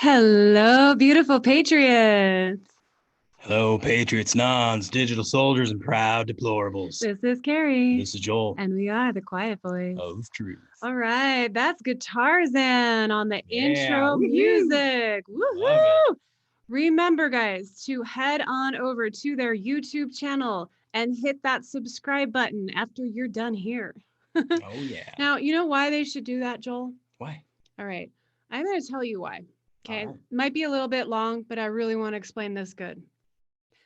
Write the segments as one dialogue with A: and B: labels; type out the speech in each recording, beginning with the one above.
A: Hello, beautiful patriots.
B: Hello, Patriots, Nons, digital soldiers, and proud deplorables.
A: This is Carrie.
B: This is Joel
A: And we are the Quiet Boys.
B: of Truth.
A: All right, that's Guitarzan on the intro
B: woohoo!
A: music.
B: Love
A: Woohoo! Remember, guys, to head on over to their YouTube channel and hit that subscribe button after you're done here.
B: Oh, yeah.
A: Now, you know why they should do that, Joel?
B: Why?
A: All right, I'm going to tell you why. Okay,
B: All right.
A: might be a little bit long, but I really want to explain this good.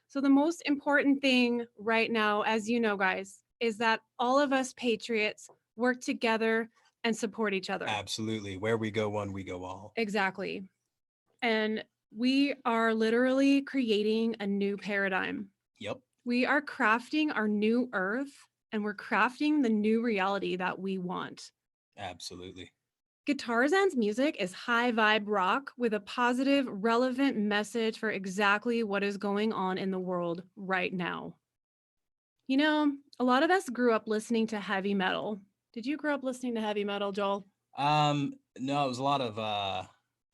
A: So the most important thing right now, as you know, guys, is that all of us patriots work together and support each other.
B: Absolutely. Where we go one, we go all.
A: Exactly. And we are literally creating a new paradigm.
B: Yep.
A: We are crafting our new earth and we're crafting the new reality that we want.
B: Absolutely.
A: Guitarzan's music is high vibe rock with a positive, relevant message for exactly what is going on in the world right now. You know, a lot of us grew up listening to heavy metal. Did you grow up listening to heavy metal, Joel?
B: No, it was a lot of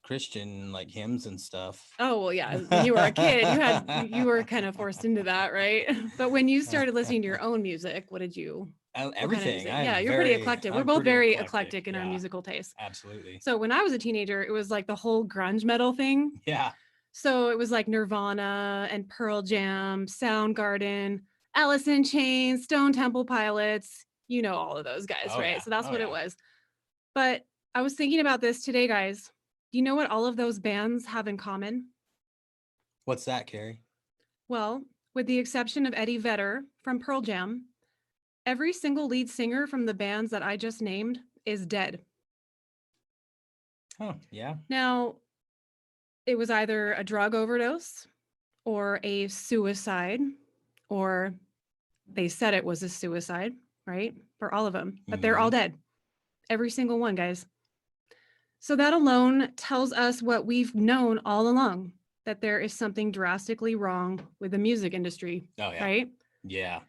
B: Christian like hymns and stuff.
A: Oh, well, yeah. When you were a kid, you were kind of forced into that, right? But when you started listening to your own music, what did you
B: Everything.
A: Yeah, you're pretty eclectic. We're both very eclectic in our musical taste.
B: Absolutely.
A: So when I was a teenager, it was like the whole grunge metal thing.
B: Yeah.
A: So it was like Nirvana and Pearl Jam, Soundgarden, Alice in Chains, Stone Temple Pilots. You know all of those guys, right?
B: Yeah.
A: So that's what it was. But I was thinking about this today, guys. Do you know what all of those bands have in common?
B: What's that, Carrie?
A: Well, with the exception of Eddie Vedder from Pearl Jam, every single lead singer from the bands that I just named is dead.
B: Oh, yeah.
A: Now, it was either a drug overdose or a suicide, or they said it was a suicide, right? For all of them, but they're all dead. Every single one, guys. So that alone tells us what we've known all along, that there is something drastically wrong with the music industry, right?
B: Yeah.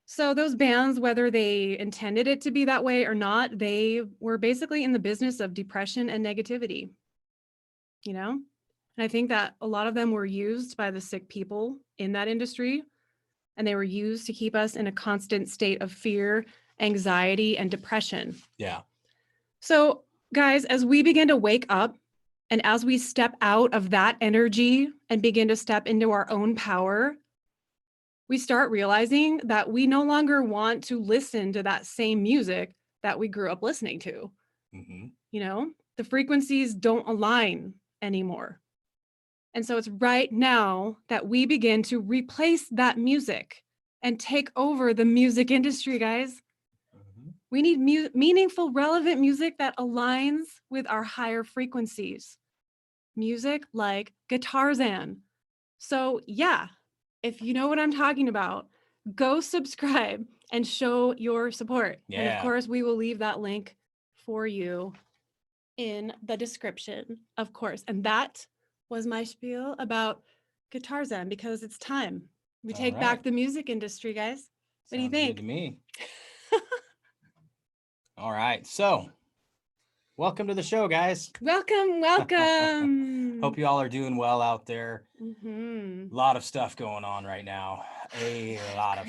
A: So those bands, whether they intended it to be that way or not, they were basically in the business of depression and negativity, you know? And I think that a lot of them were used by the sick people in that industry, and they were used to keep us in a constant state of fear, anxiety, and depression.
B: Yeah.
A: So, guys, as we begin to wake up and as we step out of that energy and begin to step into our own power, we start realizing that we no longer want to listen to that same music that we grew up listening to. You know, the frequencies don't align anymore. And so it's right now that we begin to replace that music and take over the music industry, guys. We need meaningful, relevant music that aligns with our higher frequencies. Music like Guitarzan. So yeah, if you know what I'm talking about, go subscribe and show your support.
B: Yeah.
A: And of course, we will leave that link for you in the description, of course. And that was my spiel about Guitarzan, because it's time. We take back the music industry, guys. What do you think?
B: Good to me. All right. So, welcome to the show, guys.
A: Welcome.
B: Hope you all are doing well out there.
A: A
B: lot of stuff going on right now. A lot of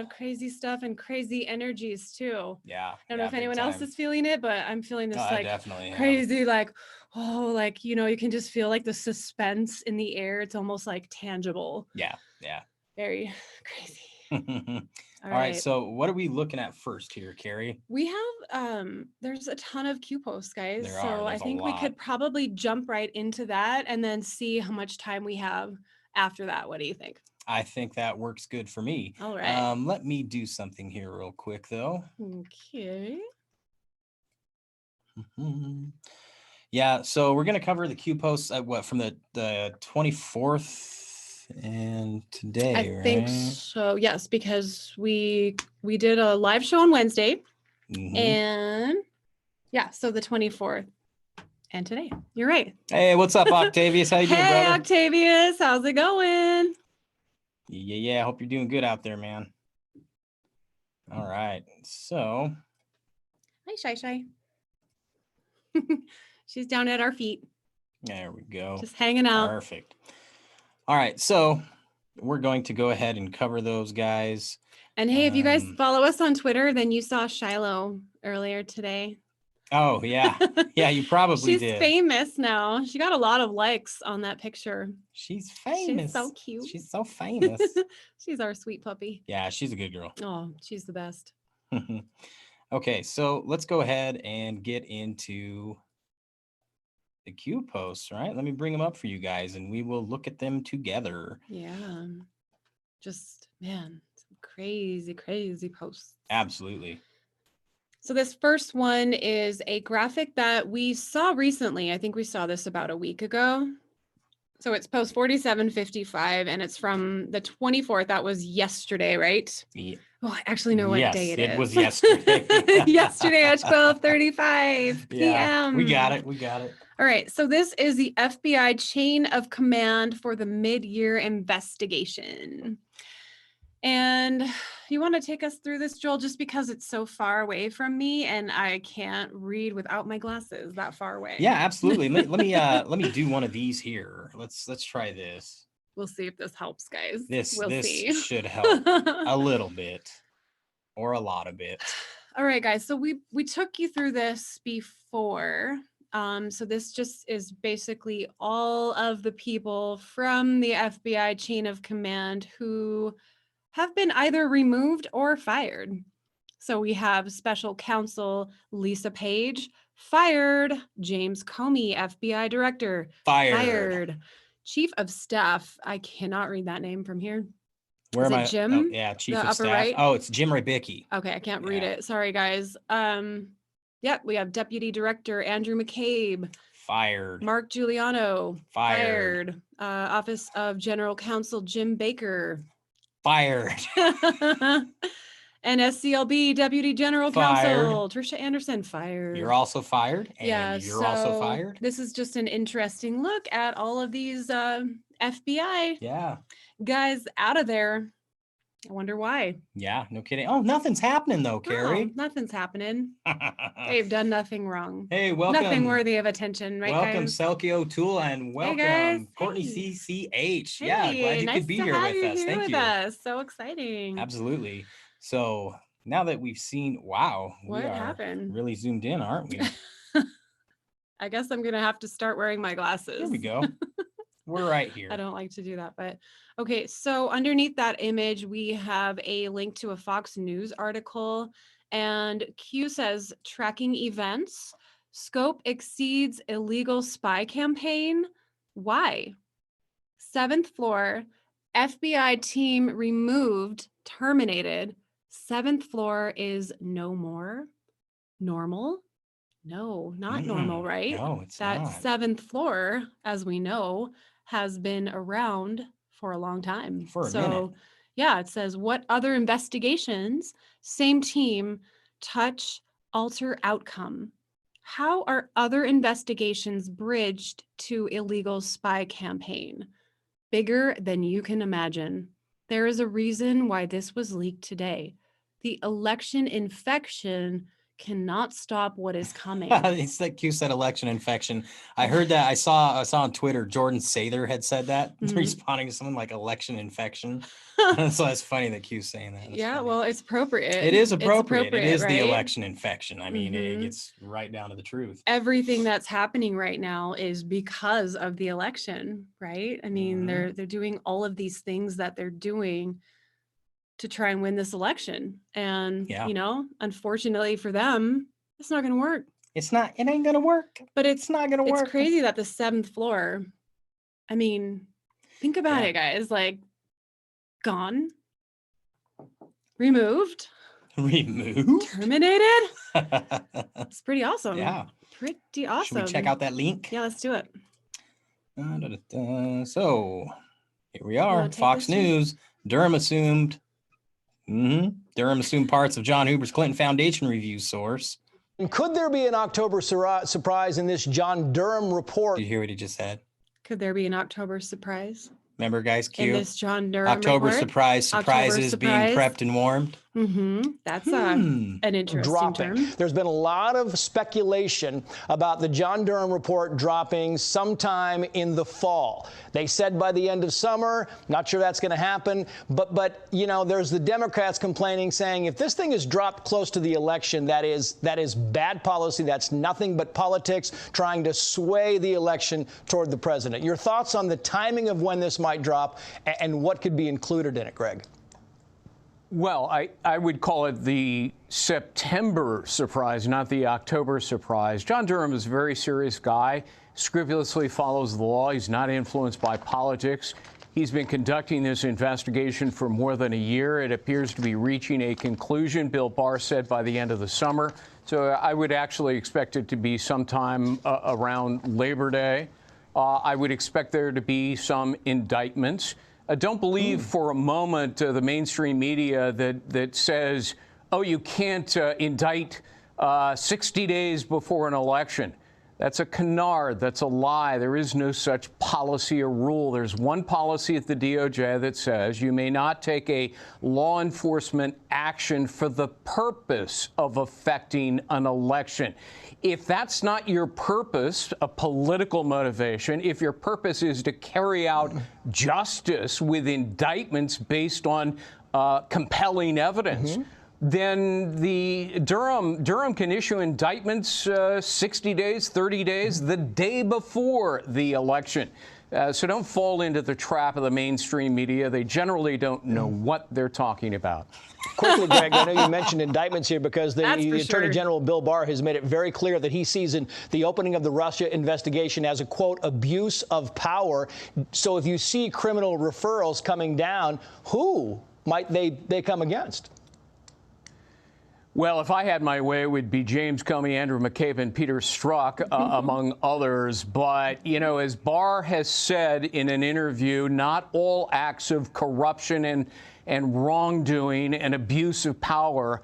A: crazy stuff and crazy energies too.
B: Yeah.
A: I don't know if anyone else is feeling it, but I'm feeling this like
B: definitely
A: crazy, like, oh, like, you know, you can just feel like the suspense in the air. It's almost like tangible.
B: Yeah. Yeah.
A: Very crazy.
B: All right. So what are we looking at first here, Carrie?
A: We have, there's a ton of Q posts, guys.
B: There's
A: I think we could probably jump right into that and then see how much time we have after that. What do you think?
B: I think that works good for me.
A: All right.
B: Let me do something here real quick, though.
A: Okay.
B: Yeah. So we're going to cover the Q posts from the 24th and today,
A: I think so, yes, because we did a live show on Wednesday, and yeah, so the 24th and today. You're right.
B: Hey, what's up, Octavius? How you doing, brother?
A: Hey, Octavius, how's it going?
B: Yeah, hope you're doing good out there, man. All right, so
A: hi, Shy. She's down at our feet.
B: There we go.
A: Just hanging out.
B: Perfect. All right, so we're going to go ahead and cover those guys.
A: And hey, if you guys follow us on Twitter, then you saw Shiloh earlier today.
B: Oh, yeah. Yeah, you probably
A: She's
B: did.
A: famous now. She got a lot of likes on that picture.
B: She's famous.
A: She's so cute.
B: She's so famous.
A: She's our sweet puppy.
B: Yeah, she's a good girl.
A: Oh, she's the best.
B: Okay, so let's go ahead and get into the Q posts, right? Let me bring them up for you guys and we will look at them together.
A: Yeah. Just, man, some crazy, crazy posts.
B: Absolutely.
A: So this first one is a graphic that we saw recently. I think we saw this about a week ago. So it's post 4755 and it's from the 24th. That was yesterday, right?
B: Yeah.
A: Oh, I actually know what day it is.
B: It was yesterday.
A: Yesterday at 12:35 p.m.
B: Yeah, we got it. We got it.
A: All right. So this is the FBI chain of command for the mid-year investigation. And you want to take us through this, Joel, just because it's so far away from me and I can't read without my glasses that far away.
B: Yeah, absolutely. let me do one of these here. Let's try this.
A: We'll see if this helps, guys.
B: This
A: see.
B: should help a little bit or a lot of bit.
A: All right, guys. So we took you through this before. So this just is basically all of the people from the FBI chain of command who have been either removed or fired. So we have special counsel Lisa Page, fired. James Comey, FBI director, fired. Chief of staff, I cannot read that name from here.
B: Where
A: is
B: am
A: it
B: I?
A: Jim?
B: Oh, yeah, chief
A: the
B: of
A: upper
B: staff.
A: right?
B: Oh, it's Jim Rybicki.
A: Okay, I can't read it. Sorry, guys. Yeah, we have Deputy Director Andrew McCabe,
B: fired.
A: Mark Giuliano,
B: fired.
A: Office of General Counsel Jim Baker,
B: fired.
A: And SCLB Deputy General Counsel Trisha Anderson, fired.
B: You're also fired. And
A: yeah,
B: you're also fired.
A: This is just an interesting look at all of these FBI guys out of there. I wonder why.
B: Yeah, no kidding. Oh, nothing's happening though, Carrie.
A: Oh, nothing's happening. They've done nothing wrong.
B: Hey, welcome.
A: Nothing worthy of attention, right,
B: welcome,
A: guys?
B: Selkie O'Toole, and welcome,
A: hey
B: Courtney CCH.
A: Hey,
B: yeah, glad you
A: nice
B: could be
A: to
B: here
A: have
B: with
A: you
B: us.
A: here
B: Thank
A: with
B: you.
A: us. So exciting.
B: Absolutely. So now that we've seen, wow,
A: what
B: we are
A: happened?
B: really zoomed in, aren't we?
A: I guess I'm going to have to start wearing my glasses.
B: Here we go. We're right here.
A: I don't like to do that, but okay. So underneath that image, we have a link to a Fox News article, and Q says tracking events, scope exceeds illegal spy campaign. Why? 7th floor, FBI team removed, terminated. 7th floor is no more normal. No, not normal, right?
B: No, it's
A: that
B: not.
A: 7th floor, as we know, has been around for a long time.
B: For a minute.
A: Yeah, it says what other investigations, same team, touch, alter outcome. How are other investigations bridged to illegal spy campaign? Bigger than you can imagine. There is a reason why this was leaked today. The election infection cannot stop what is coming.
B: It's like Q said election infection. I heard that. I saw on Twitter, Jordan Sather had said that, responding to something like election infection. So that's funny that Q's saying that.
A: Yeah,
B: funny.
A: Well, it's appropriate.
B: It is appropriate. It is
A: right?
B: the election infection. I mean, it gets right down to the truth.
A: Everything that's happening right now is because of the election, right? I mean, they're doing all of these things that they're doing to try and win this election. And, you know, unfortunately for them, it's not going to work.
B: It ain't going to work.
A: But it's
B: not going to work.
A: It's crazy that the 7th floor, I mean, think about it, guys, like gone, removed, terminated. It's pretty awesome.
B: Yeah.
A: Pretty awesome.
B: Should we check out that link?
A: Yeah, let's do it.
B: So here we are. Fox News. Durham assumed parts of John Huber's Clinton Foundation review source.
C: And could there be an October surprise in this John Durham report?
B: Did you hear what he just said?
A: Could there be an October surprise?
B: Remember, guys, Q?
A: In this John Durham
B: October
A: report?
B: surprises being prepped and warmed.
A: That's
B: Hmm.
A: an interesting
C: Dropping.
A: term.
C: There's been a lot of speculation about the John Durham report dropping sometime in the fall. They said by the end of summer. Not sure that's going to happen. But you know, there's the Democrats complaining, saying if this thing is dropped close to the election, that is bad policy. That's nothing but politics trying to sway the election toward the president. Your thoughts on the timing of when this might drop and what could be included in it, Greg?
D: Well, I would call it the September surprise, not the October surprise. John Durham is a very serious guy, scrupulously follows the law. He's not influenced by politics. He's been conducting this investigation for more than a year. It appears to be reaching a conclusion, Bill Barr said, by the end of the summer. So I would actually expect it to be sometime around Labor Day. I would expect there to be some indictments. Don't believe for a moment the mainstream media that says, oh, you can't indict 60 days before an election. That's a canard. That's a lie. There is no such policy or rule. There's one policy at the DOJ that says you may not take a law enforcement action for the purpose of affecting an election. If that's not your purpose, a political motivation, if your purpose is to carry out justice with indictments based on compelling evidence, then the Durham can issue indictments 60 days, 30 days, the day before the election. So don't fall into the trap of the mainstream media. They generally don't know what they're talking about.
C: Quickly, Greg, I know you mentioned indictments here because the Attorney
A: sure.
C: General Bill Barr has made it very clear that he sees the opening of the Russia investigation as a, quote, abuse of power. So if you see criminal referrals coming down, who might they come against?
D: Well, if I had my way, it would be James Comey, Andrew McCabe, and Peter Strzok, among others. But, you know, as Barr has said in an interview, not all acts of corruption and wrongdoing and abuse of power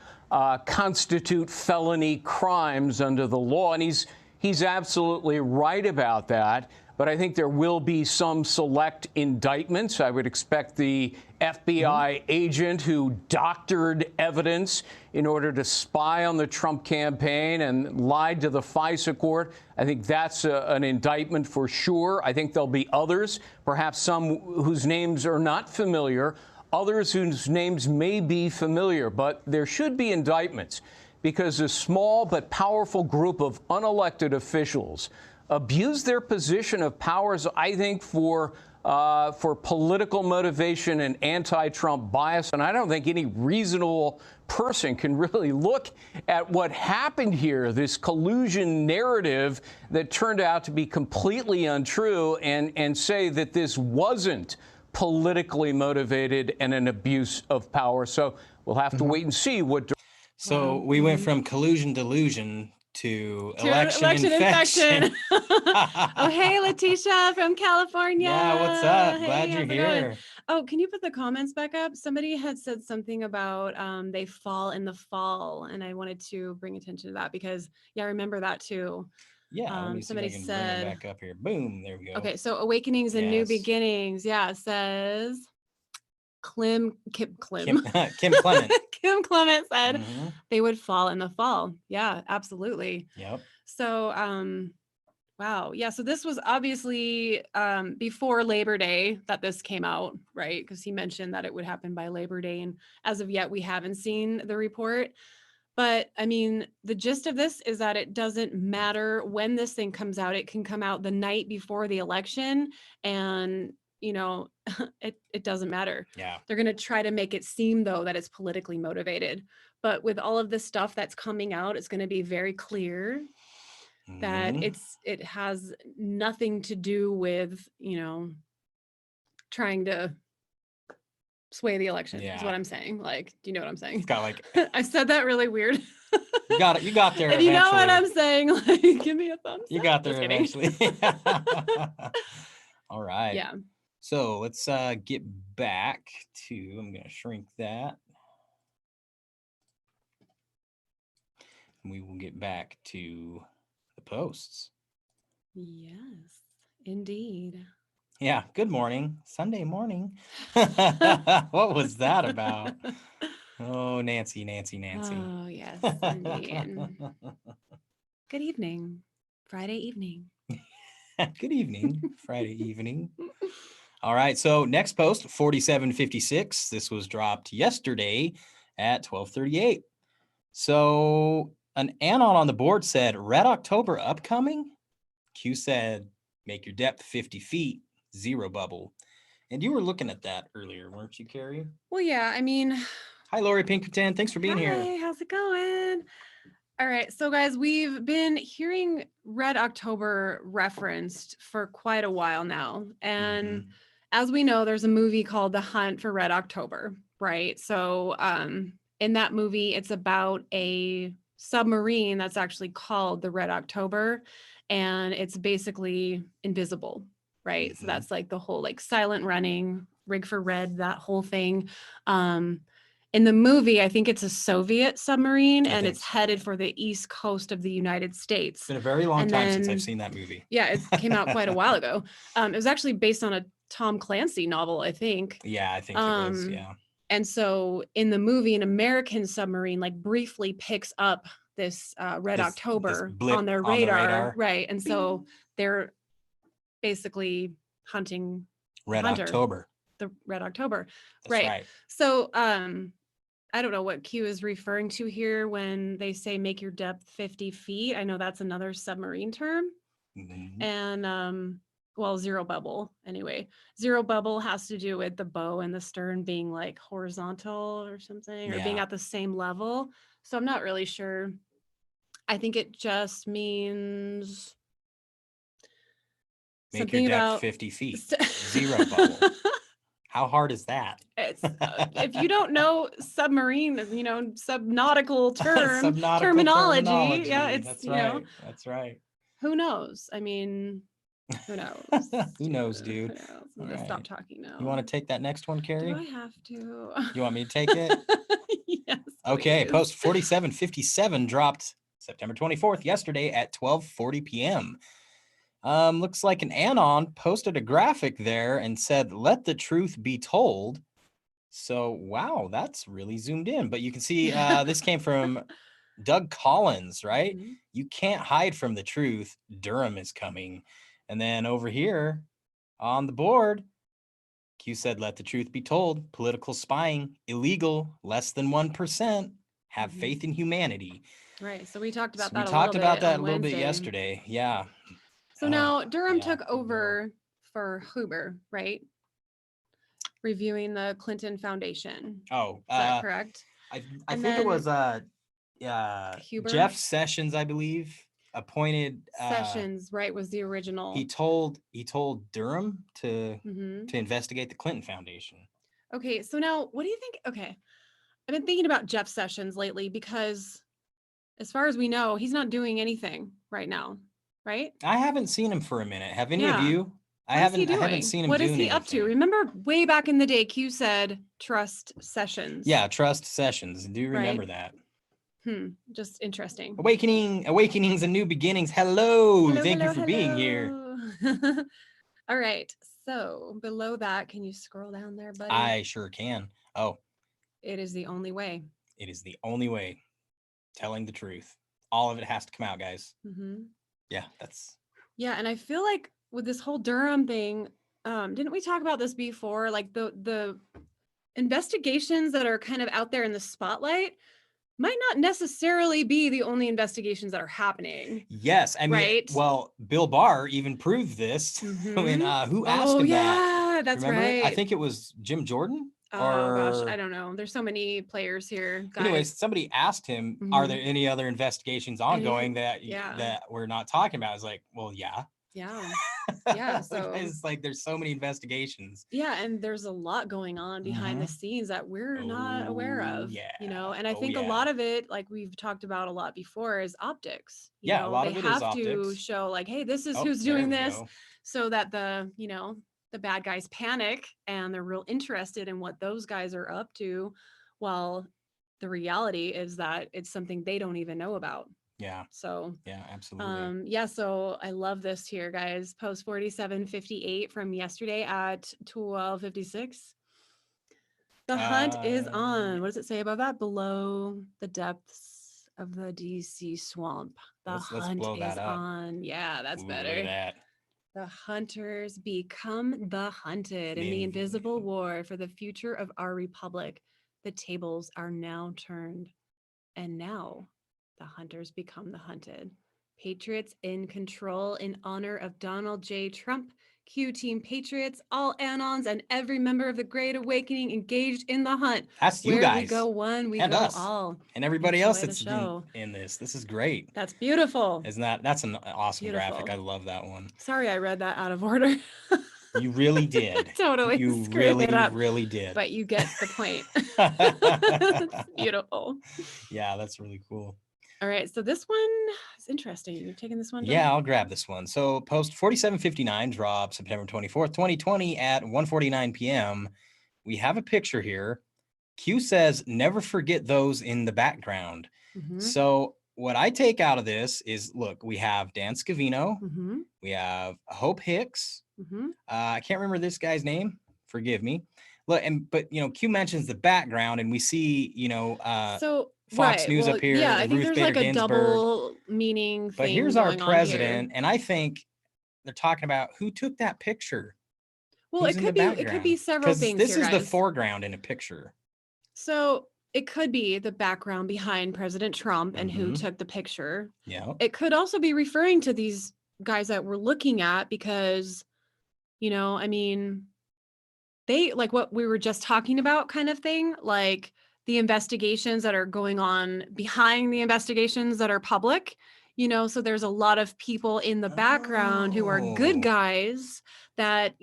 D: constitute felony crimes under the law. And he's absolutely right about that. But I think there will be some select indictments. I would expect the FBI agent who doctored evidence in order to spy on the Trump campaign and lied to the FISA court. I think that's an indictment for sure. I think there'll be others, perhaps some whose names are not familiar, others whose names may be familiar. But there should be indictments because a small but powerful group of unelected officials abuse their position of powers, I think, for political motivation and anti-Trump bias. And I don't think any reasonable person can really look at what happened here, this collusion narrative that turned out to be completely untrue, and say that this wasn't politically motivated and an abuse of power. So we'll have to wait and see what.
B: So we went from collusion delusion to election
A: infection. Oh, hey, Letitia from California.
B: Yeah, what's up?
A: Hey,
B: Glad you're
A: how's it going?
B: here.
A: Oh, can you put the comments back up? Somebody had said something about they fall in the fall, and I wanted to bring attention to that because, yeah, I remember that too.
B: Yeah, let me see if
A: somebody
B: I can
A: said,
B: bring it back up here. Boom, there we go.
A: Okay, so awakenings and new
B: Yes.
A: beginnings. Yeah, it says Kim
B: Kim
A: Clement.
B: Kim
A: Clement said
B: Mhm.
A: they would fall in the fall. Yeah, absolutely.
B: Yep.
A: So, wow. Yeah. So this was obviously before Labor Day that this came out, right? Because he mentioned that it would happen by Labor Day. And as of yet, we haven't seen the report. But I mean, the gist of this is that it doesn't matter when this thing comes out. It can come out the night before the election. And, you know, it doesn't matter.
B: Yeah.
A: They're going to try to make it seem, though, that it's politically motivated. But with all of this stuff that's coming out, it's going to be very clear that
B: Mhm.
A: it has nothing to do with, you know, trying to sway the election is
B: Yeah.
A: what I'm saying. Like, do you know what I'm saying?
B: It's got like
A: I said that really weird.
B: you got it. You got there.
A: If you know what
B: eventually.
A: I'm saying, like, give me a thumbs
B: You
A: up.
B: got
A: Just
B: there
A: kidding.
B: eventually. All right.
A: Yeah.
B: So let's get back to, I'm going to shrink that. And we will get back to the posts.
A: Yes, indeed.
B: Yeah. Good morning. Sunday morning. What was that about? Oh, Nancy.
A: Oh, yes, indeed. Good evening. Friday evening.
B: Good evening, Friday evening. All right, so next post, 4756. This was dropped yesterday at 12:38. So an anon on the board said, Red October upcoming? Q said, make your depth 50 feet, zero bubble. And you were looking at that earlier, weren't you, Carrie?
A: Well, yeah, I mean,
B: Hi, Lori Pinkerton. Thanks for being here.
A: hi, how's it going? All right, so guys, we've been hearing Red October referenced for quite a while now. And as we know, there's a movie called The Hunt for Red October, right? So in that movie, it's about a submarine that's actually called the Red October, and it's basically invisible, right? So that's like the whole like silent running, rig for red, that whole thing. In the movie, I think it's a Soviet submarine, and it's headed for the east coast of the United States.
B: It's been a very long time since I've seen that movie.
A: Yeah, it came out quite a while ago. It was actually based on a Tom Clancy novel, I think.
B: Yeah, I think it was, yeah.
A: And so in the movie, an American submarine like briefly picks up this Red October
B: blip
A: on their
B: on the
A: radar.
B: radar.
A: Right. And so they're basically hunting
B: Red
A: hunter,
B: October.
A: the Red October.
B: That's right.
A: So I don't know what Q is referring to here when they say make your depth 50 feet. I know that's another submarine term. And well, zero bubble anyway. Zero bubble has to do with the bow and the stern being like horizontal or something, or being at the same level. So I'm not really sure. I think it just means
B: make
A: something
B: your depth
A: about
B: 50 feet, zero bubble. How hard is that?
A: It's if you don't know submarine, subnautical terminology. Yeah, it's
B: that's right. That's right.
A: Who knows? I mean, who knows?
B: Who knows, dude?
A: Who knows? I'm gonna stop talking now.
B: You want to take that next one, Carrie?
A: Do I have to?
B: You want me to take it?
A: Yes.
B: Okay.
A: Please.
B: Post 4757 dropped September 24th, yesterday at 12:40 p.m. Looks like an anon posted a graphic there and said, let the truth be told. So, wow, that's really zoomed in. But you can see this came from Doug Collins, right? You can't hide from the truth. Durham is coming. And then over here on the board, Q said, let the truth be told. Political spying, illegal, less than 1%. Have faith in humanity.
A: Right. So we talked about
B: We
A: that
B: talked about that a little
A: Wednesday.
B: bit yesterday. Yeah.
A: So now Durham took over for Huber, right? Reviewing the Clinton Foundation.
B: Oh,
A: is that correct?
B: I think it was
A: Huber?
B: Jeff Sessions, I believe, appointed
A: Sessions, right, was the original.
B: He told Durham to investigate the Clinton Foundation.
A: Okay, so now what do you think? Okay, I've been thinking about Jeff Sessions lately because as far as we know, he's not doing anything right now, right?
B: I haven't seen him for a minute. Have any of you? I
A: What is he
B: haven't
A: doing?
B: seen him
A: What
B: doing
A: is he up to? Remember way back in the day, Q said trust Sessions.
B: Yeah, trust Sessions. Do you remember that?
A: Just interesting.
B: Awakenings and new beginnings. Hello. Thank you for being here.
A: All right. So below that, can you scroll down there, buddy?
B: I sure can. Oh.
A: It is the only way.
B: It is the only way. Telling the truth. All of it has to come out, guys. Yeah, that's.
A: Yeah, and I feel like with this whole Durham thing, didn't we talk about this before? Like the investigations that are kind of out there in the spotlight might not necessarily be the only investigations that are happening.
B: Yes, I mean,
A: right?
B: Well, Bill Barr even proved this when who asked him that?
A: Yeah, that's right.
B: I think it was Jim Jordan.
A: Oh gosh, I don't know. There's so many players here. Guys.
B: Anyways, somebody asked him, "Are there any other investigations ongoing that we're not talking about?" I was like, "Well, yeah."
A: Yeah. So
B: it's like there's so many investigations.
A: Yeah, and there's a lot going on behind the scenes that we're not aware of.
B: Yeah.
A: And I think a lot of it, like we've talked about a lot before, is optics.
B: A lot of it is optics.
A: They have to show like, hey, this is who's doing this, so that the bad guys panic and they're real interested in what those guys are up to, while the reality is that it's something they don't even know about.
B: Yeah.
A: So
B: yeah, absolutely.
A: So I love this here, guys. Post 4758 from yesterday at 12:56. The hunt is on. What does it say about that? Below the depths of the DC swamp. The
B: Let's
A: hunt
B: blow
A: is
B: that up.
A: on. Yeah, that's
B: Ooh, look at
A: better.
B: that.
A: The hunters become the hunted in the
B: The
A: invisible war for the future of our republic. The tables are now turned. And now the hunters become the hunted. Patriots in control in honor of Donald J. Trump. Q Team Patriots, all Anons, and every member of the Great Awakening engaged in the hunt.
B: That's you
A: Where
B: guys.
A: we go one, we
B: and
A: go
B: us.
A: all.
B: And everybody
A: Enjoy
B: else
A: the
B: that's
A: show.
B: in this. This is great.
A: That's beautiful.
B: Isn't that's an awesome graphic.
A: Beautiful.
B: I love that one.
A: Sorry, I read that out of order.
B: You really did.
A: Totally
B: You
A: screwed it up.
B: really did.
A: But you get the point. It's beautiful.
B: Yeah, that's really cool.
A: All right, so this one is interesting. You're taking this one, Joel?
B: Yeah, I'll grab this one. So post 4759 dropped September 24th, 2020 at 1:49 p.m. We have a picture here. Q says, never forget those in the background.
A: Mhm.
B: So what I take out of this is, look, we have Dan Scavino.
A: Mhm.
B: We have Hope Hicks.
A: Mhm.
B: I can't remember this guy's name. Forgive me. Look, but Q mentions the background, and we see,
A: So
B: Fox
A: right,
B: News
A: well,
B: up here.
A: yeah, I
B: and
A: think
B: Ruth
A: there's
B: Bader
A: like a
B: Ginsburg.
A: double meaning
B: But
A: thing
B: here's our
A: going on here.
B: president, and I think they're talking about who took that picture.
A: Well,
B: Who's
A: it
B: in the
A: could be
B: background?
A: several things
B: this
A: here,
B: is the
A: guys.
B: foreground in a picture.
A: So it could be the background behind President Trump and who took the picture.
B: Yeah.
A: It could also be referring to these guys that we're looking at because, I mean, they like what we were just talking about kind of thing, like the investigations that are going on behind the investigations that are public, so there's a lot of people in the background who are good
B: Oh.
A: guys that,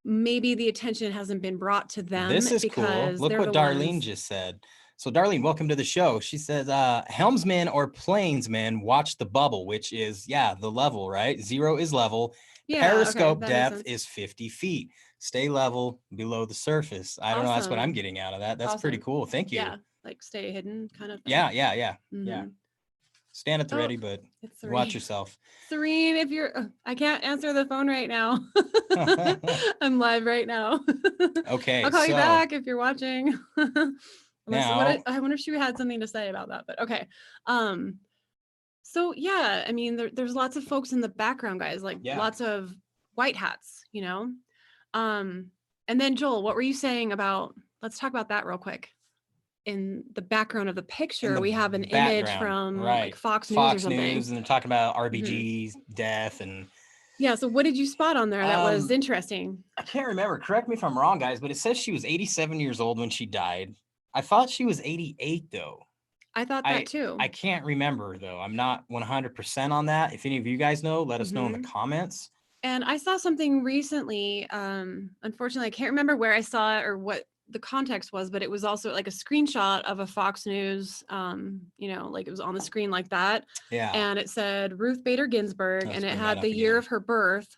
A: maybe the attention hasn't been brought to them.
B: This is cool.
A: because
B: Look
A: they're
B: what
A: the
B: Darlene
A: ones.
B: just said. So Darlene, welcome to the show. She says, helmsman or plainsman, watch the bubble, which is, the level, right? 0 is level.
A: Yeah,
B: Periscope
A: okay, that makes
B: depth
A: sense.
B: is 50 feet. Stay level below the surface. I don't know. That's what I'm
A: Awesome.
B: getting out of that. That's pretty
A: Awesome.
B: cool. Thank you.
A: Yeah, like stay hidden kind of thing.
B: Yeah.
A: Mhm.
B: Stand at the
A: Oh,
B: ready, but
A: it's
B: watch
A: Serene.
B: yourself.
A: Serene, if you're, I can't answer the phone right now. I'm live right now.
B: Okay,
A: I'll call you
B: so-
A: back if you're watching.
B: Now-
A: I wonder if she had something to say about that, but okay. So yeah, I mean, there's lots of folks in the background, guys, like
B: Yeah.
A: lots of white hats, and then Joel, what were you saying about, let's talk about that real quick. In the background of the picture,
B: the
A: we have an image
B: background,
A: from
B: right.
A: like Fox News or something.
B: News, and they're talking about RBG's death. And
A: Yeah, so what did you spot on there that was interesting?
B: I can't remember. Correct me if I'm wrong, guys, but it says she was 87 years old when she died. I thought she was 88, though.
A: I thought that too.
B: I can't remember, though. I'm not 100% on that. If any of you guys know, let us know in the comments.
A: And I saw something recently. Unfortunately, I can't remember where I saw it or what the context was, but it was also like a screenshot of a Fox News, like it was on the screen like that.
B: Yeah.
A: And it said Ruth Bader Ginsburg,
B: Let's
A: and it
B: bring
A: had
B: that
A: the
B: up
A: year
B: again.
A: of her birth.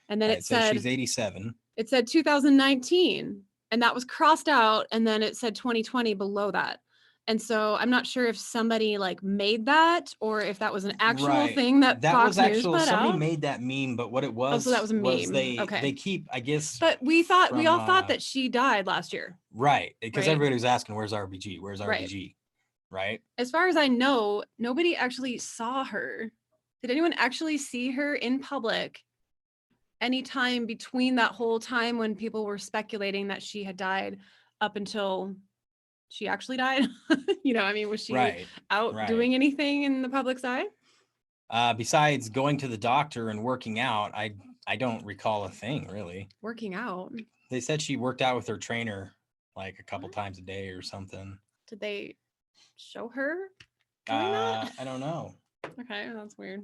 A: And then
B: Right,
A: it said
B: she's 87.
A: It said 2019, and that was crossed out, and then it said 2020 below that. And so I'm not sure if somebody like made that or if that was an actual thing that Fox
B: was
A: News
B: actual.
A: put
B: Somebody
A: out.
B: made that meme, but what it was,
A: so that was a meme.
B: they
A: Okay.
B: keep, I guess.
A: But we all thought
B: from,
A: that she died last year.
B: Right, because
A: Right?
B: everybody was asking, "Where's RBG? Where's
A: Right.
B: RBG?" Right.
A: As far as I know, nobody actually saw her. Did anyone actually see her in public anytime between that whole time when people were speculating that she had died up until she actually died? I mean, was she out doing anything in the public's eye?
B: Besides going to the doctor and working out, I don't recall a thing really.
A: Working out?
B: They said she worked out with her trainer like a couple times a day or something.
A: Did they show her doing that?
B: I don't know.
A: Okay, that's weird.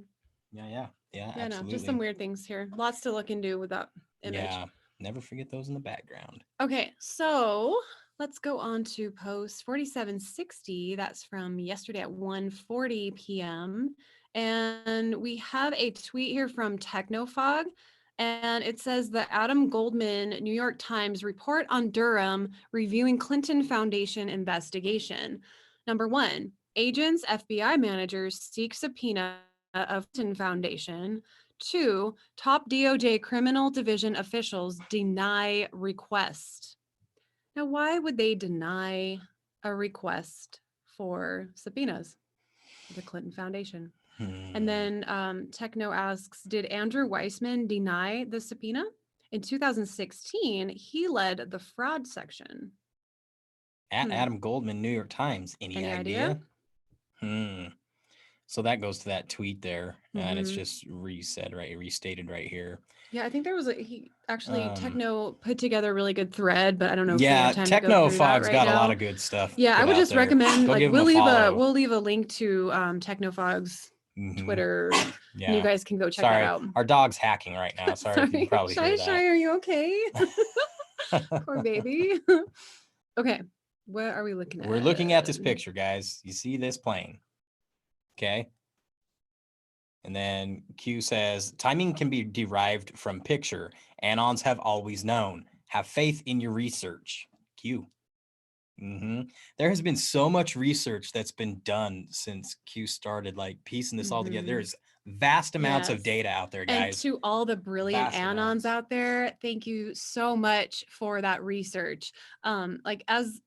B: Yeah,
A: Yeah,
B: absolutely.
A: no, just some weird things here. Lots to look into with that image.
B: Yeah, never forget those in the background.
A: Okay, so let's go on to post 4760. That's from yesterday at 1:40 p.m. And we have a tweet here from Technofog. And it says the Adam Goldman New York Times report on Durham reviewing Clinton Foundation investigation. Number 1, agents, FBI managers seek subpoena of Clinton Foundation. 2, top DOJ criminal division officials deny request. Now, why would they deny a request for subpoenas? The Clinton Foundation. And then Techno asks, did Andrew Weissman deny the subpoena? In 2016, he led the fraud section.
B: At Adam Goldman, New York Times. Any idea? So that goes to that tweet there, and it's just restated right here.
A: Yeah, I think there was Techno put together a really good thread, but I don't know if we
B: Yeah,
A: have time to go through that
B: Technofog's
A: right
B: got
A: now.
B: a lot of good stuff.
A: Yeah, I would just recommend,
B: Go
A: like,
B: give him
A: we'll
B: follow.
A: leave a link to Technofog's Twitter.
B: Yeah.
A: And you guys can go check that out.
B: Our dog's hacking right now. Sorry. If you can probably hear that.
A: Shy, are you okay? Poor baby. Okay, what are we looking at?
B: We're looking at this picture, guys. You see this plane? Okay. And then Q says, timing can be derived from picture. Anons have always known. Have faith in your research. Q. There has been so much research that's been done since Q started, like piecing this all together. There's vast amounts of data out there, guys.
A: And to all the brilliant Anons out there, thank you so much for that research. Like, as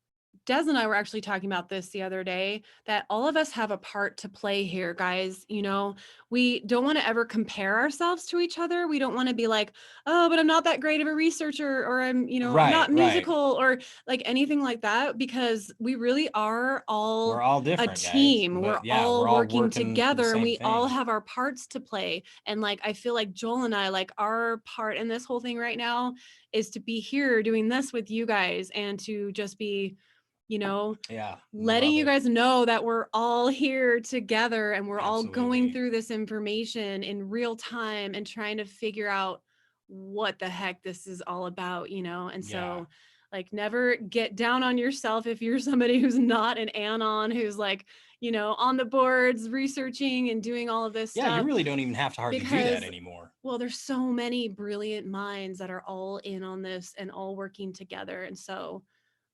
A: Des and I were actually talking about this the other day, that all of us have a part to play here, guys. You know, we don't want to ever compare ourselves to each other. We don't want to be like, oh, but I'm not that great of a researcher, or I'm, I'm not musical, or like anything like that, because we really are
B: we're all different,
A: a team.
B: Guys,
A: we're all working together, and we all have our parts to play. And like, I feel like Joel and I, like, our part in this whole thing right now is to be here doing this with you guys, and to just be, letting you guys know that we're all here together, and we're all going through this information in real time and trying to figure out what the heck this is all about, and so, like, never get down on yourself if you're somebody who's not an Anon, who's like, on the boards researching and doing all of this stuff.
B: Yeah, you really don't even have to hardly do that anymore.
A: Well, there's so many brilliant minds that are all in on this and all working together. And so,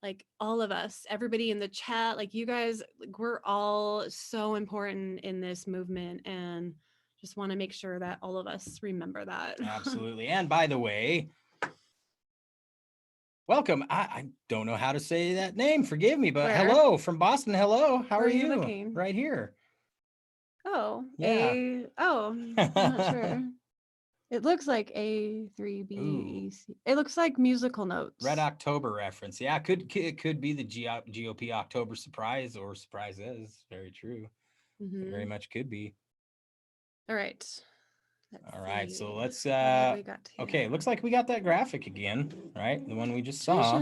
A: like, all of us, everybody in the chat, like, you guys, like, we're all so important in this movement, and just want to make sure that all of us remember that.
B: Absolutely. And by the way, welcome. I don't know how to say that name. Forgive me, but hello from Boston. Hello. How are you?
A: Looking?
B: Right here.
A: Oh, yeah. I'm not sure. It looks like A3BEC. It looks like musical notes.
B: Red October reference. Yeah, it could be the GOP October surprise or surprises. Very true. It very much could be.
A: All right.
B: All right. So let's okay, looks like we got that graphic again, right? The one we just saw.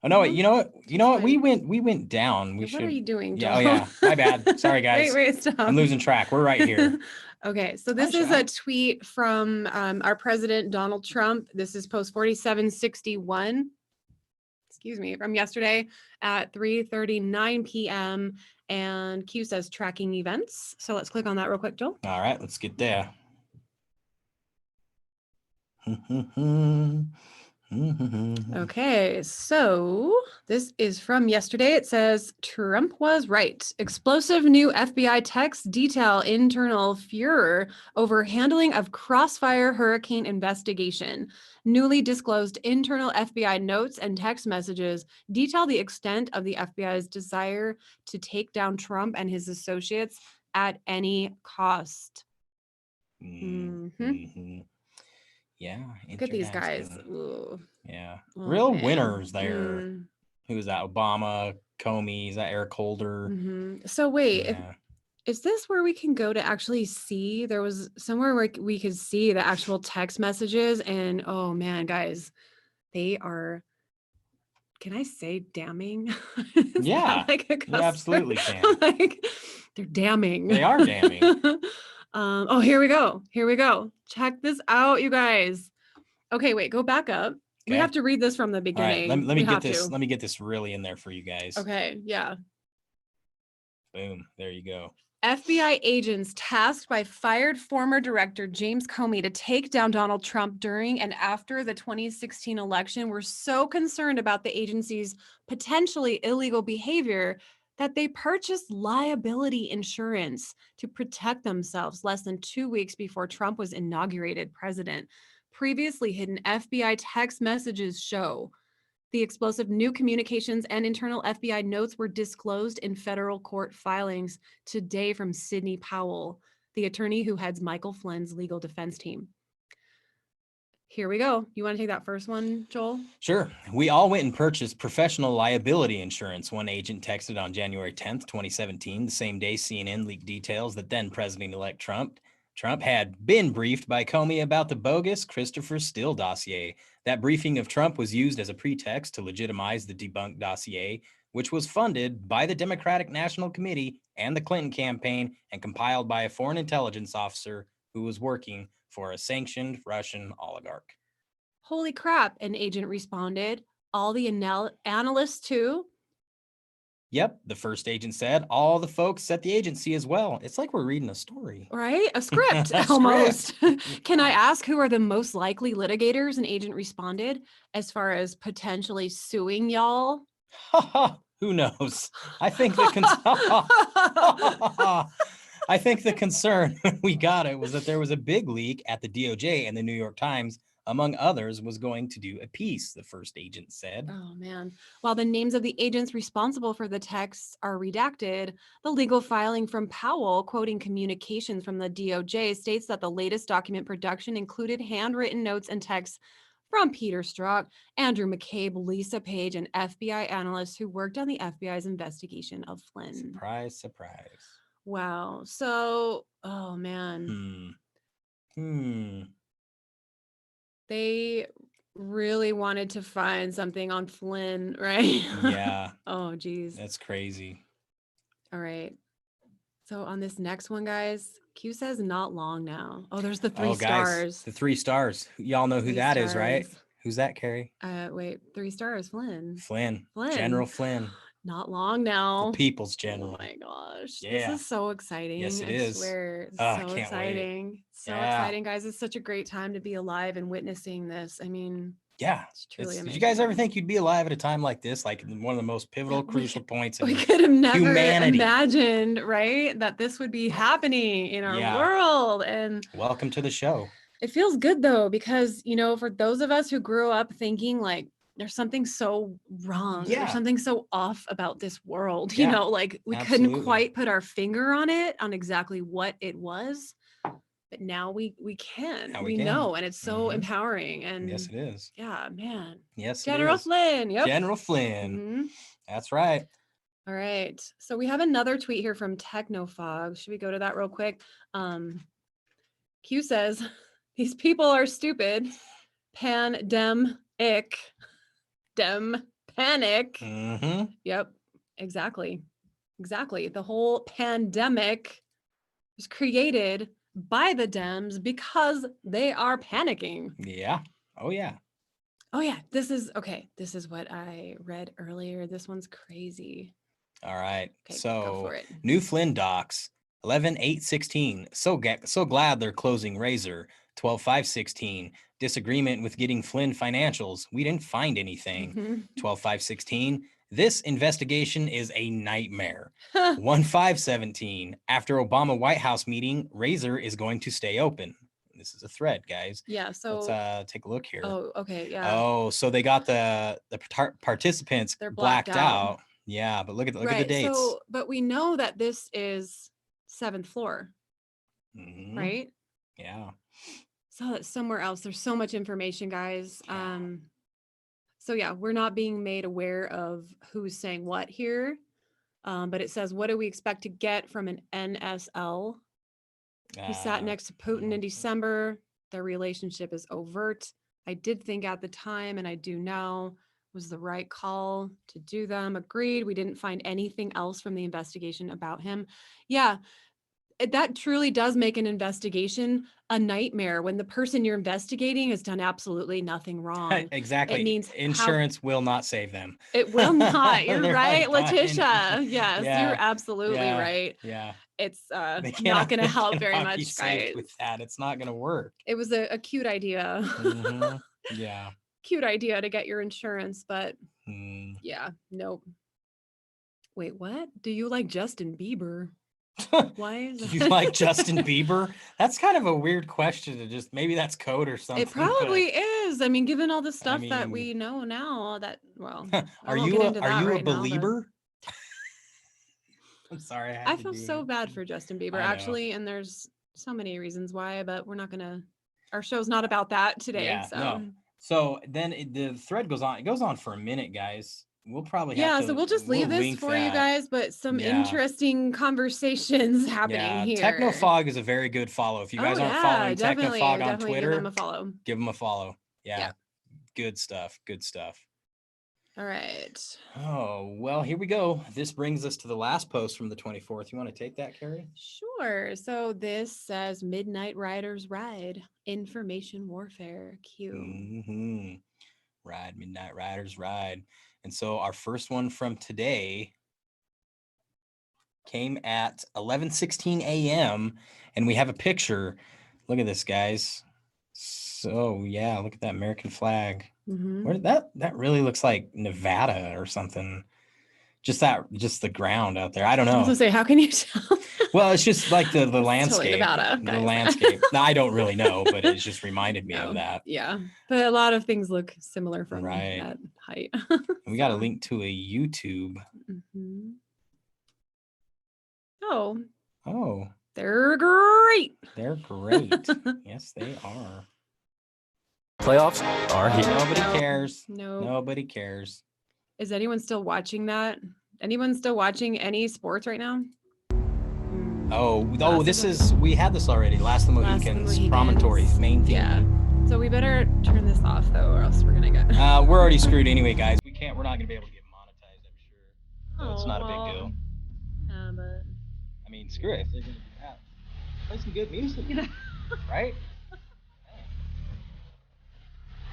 B: Oh no, wait, you know what? We went down.
A: What are you doing, Joel?
B: Yeah, oh yeah. My bad. Sorry, guys.
A: Wait, stop.
B: I'm losing track. We're right here.
A: Okay, so this is a tweet from our president, Donald Trump. This is post 4761, from yesterday at 3:39 p.m. And Q says tracking events. So let's click on that real quick, Joel.
B: All right, let's get there.
A: Okay, so this is from yesterday. It says Trump was right. Explosive new FBI texts detail internal furor over handling of Crossfire hurricane investigation. Newly disclosed internal FBI notes and text messages detail the extent of the FBI's desire to take down Trump and his associates at any cost.
B: Yeah.
A: Look at these guys.
B: Yeah. Real winners there. Who's that? Obama, Comey, is that Eric Holder?
A: So wait, is this where we can go to actually see? There was somewhere where we could see the actual text messages, and oh man, guys, they are, can I say damning?
B: Yeah, you absolutely can.
A: Like, they're damning.
B: They are damning.
A: Oh, here we go. Check this out, you guys. Okay, wait, go back up. We have to read this from the beginning.
B: All right, let me get this really in there for you guys.
A: Okay, yeah.
B: Boom, there you go.
A: FBI agents tasked by fired former director James Comey to take down Donald Trump during and after the 2016 election were so concerned about the agency's potentially illegal behavior that they purchased liability insurance to protect themselves less than 2 weeks before Trump was inaugurated president. Previously hidden FBI text messages show The explosive new communications and internal FBI notes were disclosed in federal court filings today from Sidney Powell, the attorney who heads Michael Flynn's legal defense team. Here we go. You want to take that first one, Joel?
B: Sure. We all went and purchased professional liability insurance, one agent texted on January 10th, 2017, the same day CNN leaked details that then President-elect Trump had been briefed by Comey about the bogus Christopher Steele dossier. That briefing of Trump was used as a pretext to legitimize the debunked dossier, which was funded by the Democratic National Committee and the Clinton campaign and compiled by a foreign intelligence officer who was working for a sanctioned Russian oligarch.
A: Holy crap, an agent responded. All the analysts too?
B: Yep, the first agent said. All the folks at the agency as well. It's like we're reading a story.
A: Right? A script,
B: A
A: almost.
B: script.
A: Can I ask who are the most likely litigators? An agent responded, as far as potentially suing y'all.
B: Who knows? I think the I think the concern when we got it was that there was a big leak at the DOJ, and the New York Times, among others, was going to do a piece, the first agent said.
A: Oh, man. While the names of the agents responsible for the texts are redacted, the legal filing from Powell, quoting communications from the DOJ, states that the latest document production included handwritten notes and texts from Peter Strzok, Andrew McCabe, Lisa Page, and FBI analysts who worked on the FBI's investigation of Flynn.
B: Surprise, surprise.
A: Wow. So, oh, man. They really wanted to find something on Flynn, right?
B: Yeah.
A: Oh, geez.
B: That's crazy.
A: All right. So on this next one, guys, Q says not long now. Oh, there's the three stars.
B: The 3 stars. Y'all know who
A: Three
B: that is, right?
A: stars.
B: Who's that, Carrie?
A: Wait, 3 stars, Flynn.
B: Flynn.
A: Flynn.
B: General Flynn.
A: Not long now.
B: The people's general.
A: Oh my gosh.
B: Yeah.
A: This is so exciting.
B: Yes, it
A: I
B: is.
A: swear. It's
B: I
A: so
B: can't wait.
A: exciting. So exciting, guys. It's such a great time to be alive and witnessing this. I mean,
B: yeah,
A: it's truly amazing.
B: Did you guys ever think you'd be alive at a time like this? Like one of the most pivotal, crucial points in
A: we could have never
B: humanity.
A: imagined, right, that this would be happening in our world. And
B: welcome to the show.
A: It feels good though, because, you know, for those of us who grew up thinking like there's something so wrong, there's something so off about this world, you know, like we couldn't quite put our finger on it, on exactly what it was. But now we can. We know, and it's so empowering. And
B: yes, it is.
A: Yeah, man.
B: Yes,
A: General Flynn. Yep.
B: General Flynn. That's right.
A: All right. So we have another tweet here from Technofog. Should we go to that real quick? Q says, these people are stupid. Pandemic. Dem panic. Yep. Exactly. The whole pandemic was created by the Dems because they are panicking.
B: Yeah. Oh, yeah.
A: This is what I read earlier. This one's crazy.
B: All right.
A: Okay,
B: so
A: go for it.
B: New Flynn docs 11/8/16. So glad they're closing Razor. 12/5/16. Disagreement with getting Flynn financials. We didn't find anything. 12/5/16. This investigation is a nightmare. 1/5/17. After Obama White House meeting, Razor is going to stay open. This is a thread, guys.
A: Yeah. So
B: let's take a look here.
A: Oh, okay. Yeah.
B: Oh, so they got the participants
A: They're
B: blacked out. Yeah, but look at the dates.
A: So, but we know that this is 7th floor, right?
B: Yeah.
A: So it's somewhere else. There's so much information, guys. So yeah, we're not being made aware of who's saying what here. But it says, what do we expect to get from an NSL? He sat next to Putin in December. Their relationship is overt. I did think at the time, and I do now, was the right call to do them. Agreed. We didn't find anything else from the investigation about him. Yeah, that truly does make an investigation a nightmare when the person you're investigating has done absolutely nothing wrong.
B: Exactly.
A: It means
B: insurance will not save them.
A: It will not. You're right, Letitia. Yes, you're absolutely right.
B: Yeah.
A: It's not going to help very much, guys.
B: With that, it's not going to work.
A: It was a cute idea.
B: Yeah.
A: Cute idea to get your insurance, but yeah, nope. Wait, what? Do you like Justin Bieber? Why is
B: Do
A: that?
B: you like Justin Bieber? That's kind of a weird question to just, maybe that's code or something.
A: It probably is. I mean, given all the stuff that
B: mean-
A: we know now, that well, I
B: Are
A: won't
B: you
A: get
B: a,
A: into
B: are
A: that
B: you
A: right
B: a
A: now, but
B: believer? I'm sorry.
A: I feel so bad for Justin Bieber,
B: I know.
A: actually, and there's so many reasons why, but we're not gonna. Our show's not about that today.
B: Yeah,
A: So
B: no. So then the thread goes on. It goes on for a minute, guys. We'll probably have
A: yeah,
B: to.
A: so we'll just leave this
B: link
A: for you
B: that.
A: guys, but some
B: Yeah.
A: interesting conversations happening
B: Yeah,
A: here.
B: Technofog is a very good follow. If you guys aren't following
A: definitely,
B: Technofog on
A: definitely
B: Twitter,
A: give them a follow.
B: give them a follow. Yeah.
A: Yeah.
B: Good stuff. Good stuff.
A: All right.
B: Oh, well, here we go. This brings us to the last post from the 24th. You want to take that, Carrie?
A: Sure. So this says Midnight Riders Ride, Information Warfare, Q.
B: Mm-hmm. Ride, Midnight Riders Ride. And so our first one from today came at 11:16 a.m. and we have a picture. Look at this, guys. So yeah, look at that American flag.
A: Mhm.
B: Where that really looks like Nevada or something. Just the ground out there. I don't
A: I was
B: know.
A: gonna say, how can you tell?
B: Well, it's just like the
A: Totally
B: landscape.
A: Nevada,
B: The
A: guys.
B: landscape. No, I don't really know, but it just reminded me of that.
A: Yeah, but a lot of things look similar from
B: Right.
A: that height.
B: We got a
A: So,
B: link to a YouTube.
A: mhm. Oh,
B: Oh,
A: they're great.
B: they're great. Yes, they are.
E: Playoffs are here.
B: Nobody cares.
A: No.
B: Nobody cares.
A: Is anyone still watching that? Anyone still watching any sports right now?
B: Oh,
A: Last
B: this
A: of
B: is, we had this already. Last of the
A: Last of the
B: Mohicans,
A: Mohicans.
B: Promontory, main theme.
A: Yeah. So we better turn this off though, or else we're gonna get.
B: We're already screwed anyway, guys. We're not gonna be able to get monetized, I'm sure. So it's not a big
A: well,
B: deal.
A: Yeah, but
B: I mean, screw it. If they're gonna do that, play some good music, right?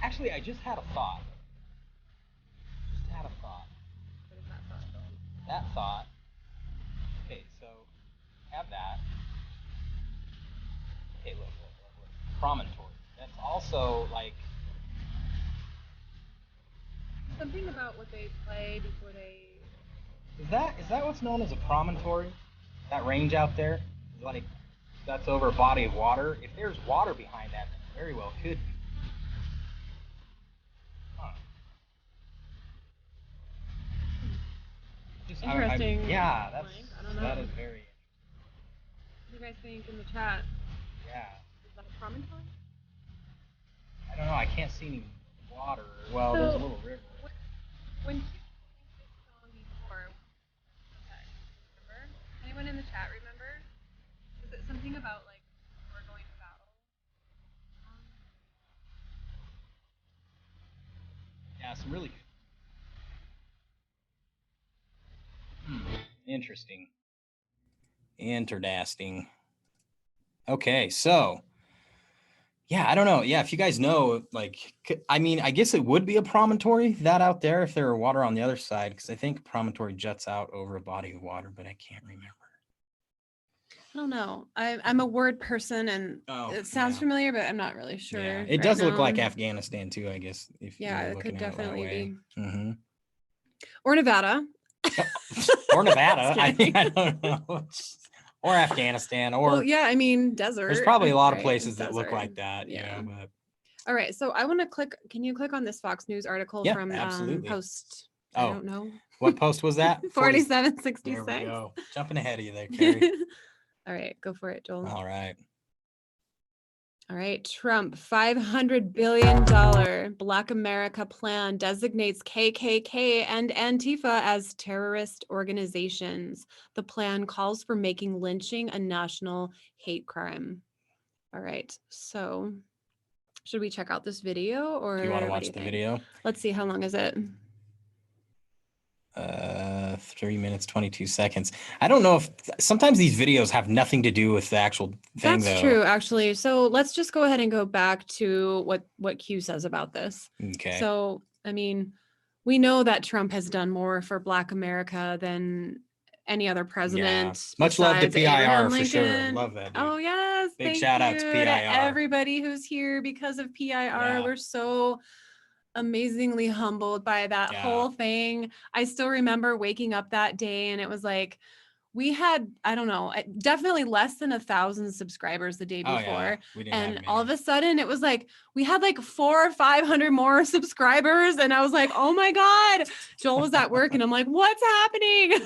B: Actually, I just had a thought. That thought. Okay, so have that. Okay, look. Promontory. That's also like
A: something about what they play before they.
B: is that what's known as a promontory? That range out there? Like that's over a body of water. If there's water behind that, then it very well could be. Huh.
A: Interesting.
B: Yeah,
A: I don't know.
B: that is very.
A: What do you guys think in the chat?
B: Yeah.
A: Is that a promontory?
B: I don't know. I can't see any water. Well, there's a little river.
A: When you sang this song before, okay, remember? Anyone in the chat remember? Is it something about like we're going to battle?
B: Yeah, some really good. Interesting. Interdasting. Okay, so yeah, I don't know. Yeah, if you guys know, like, I mean, I guess it would be a promontory that out there if there were water on the other side, because I think promontory juts out over a body of water, but I can't remember.
A: I don't know. I'm a word person, and it sounds familiar, but I'm not really sure.
B: Yeah, it does look like Afghanistan too, I guess. If
A: yeah,
B: you're
A: it could
B: looking at
A: definitely be.
B: Mm-hmm.
A: Or Nevada.
B: Or Nevada.
A: Just
B: I
A: kidding.
B: don't know. Or Afghanistan, or
A: Well, yeah, I mean desert.
B: there's probably a lot of
A: right?
B: places that look
A: Desert.
B: like that.
A: Yeah.
B: But
A: All right, so I want to click. Can you click on this Fox News article
B: Yeah,
A: from
B: absolutely.
A: Post?
B: Oh.
A: I don't know.
B: what post was that?
A: 4766.
B: There we go. Jumping ahead of you there, Carrie.
A: All right, go for it, Joel.
B: All right.
A: All right, Trump $500 billion Black America plan designates KKK and Antifa as terrorist organizations. The plan calls for making lynching a national hate crime. All right, so should we check out this video or
B: Do you want to
A: what
B: watch
A: do you
B: the
A: think?
B: video?
A: Let's see, how long is it?
B: 3 minutes 22 seconds. I don't know if sometimes these videos have nothing to do with the actual thing.
A: That's true, actually. So let's just go ahead and go back to what Q says about this.
B: Okay.
A: So, I mean, we know that Trump has done more for Black America than any other president.
B: Much love to
A: besides Abraham
B: PIR for sure.
A: Lincoln.
B: Love that, dude.
A: Oh yes,
B: Big
A: thank
B: shout out
A: you
B: to PIR.
A: everybody who's here because of PIR.
B: Yeah.
A: We're so amazingly humbled by that
B: Yeah.
A: whole thing. I still remember waking up that day and it was like, we had, I don't know, definitely less than 1,000 subscribers the day
B: Oh,
A: before.
B: yeah. We didn't have
A: And
B: many.
A: all of a sudden it was like, we had like 400 or 500 more subscribers. And I was like, oh my God, Joel was at work and I'm like, what's happening?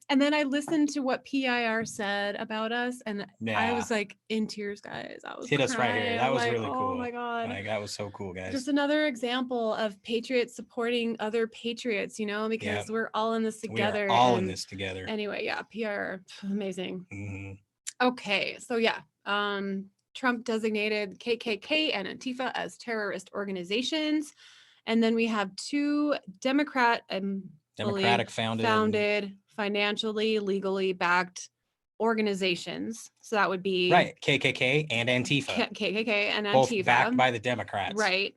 A: And then I listened to what PIR said about us. And I
B: Yeah.
A: was like in tears, guys. I was
B: Hit us right here.
A: crying.
B: That
A: I'm
B: was
A: like,
B: really cool.
A: oh my God.
B: Like, that was so cool, guys.
A: Just another example of patriots supporting other patriots, you know, because we're all in this together.
B: We are all in
A: and
B: this together.
A: Anyway, yeah, PR, amazing.
B: Mm-hmm.
A: Okay, so yeah, Trump designated KKK and Antifa as terrorist organizations, and then we have two
B: Democratic
A: founded, financially, legally backed organizations. So that would be
B: right, KKK and Antifa,
A: KKK and
B: both
A: Antifa,
B: backed by the Democrats.
A: right?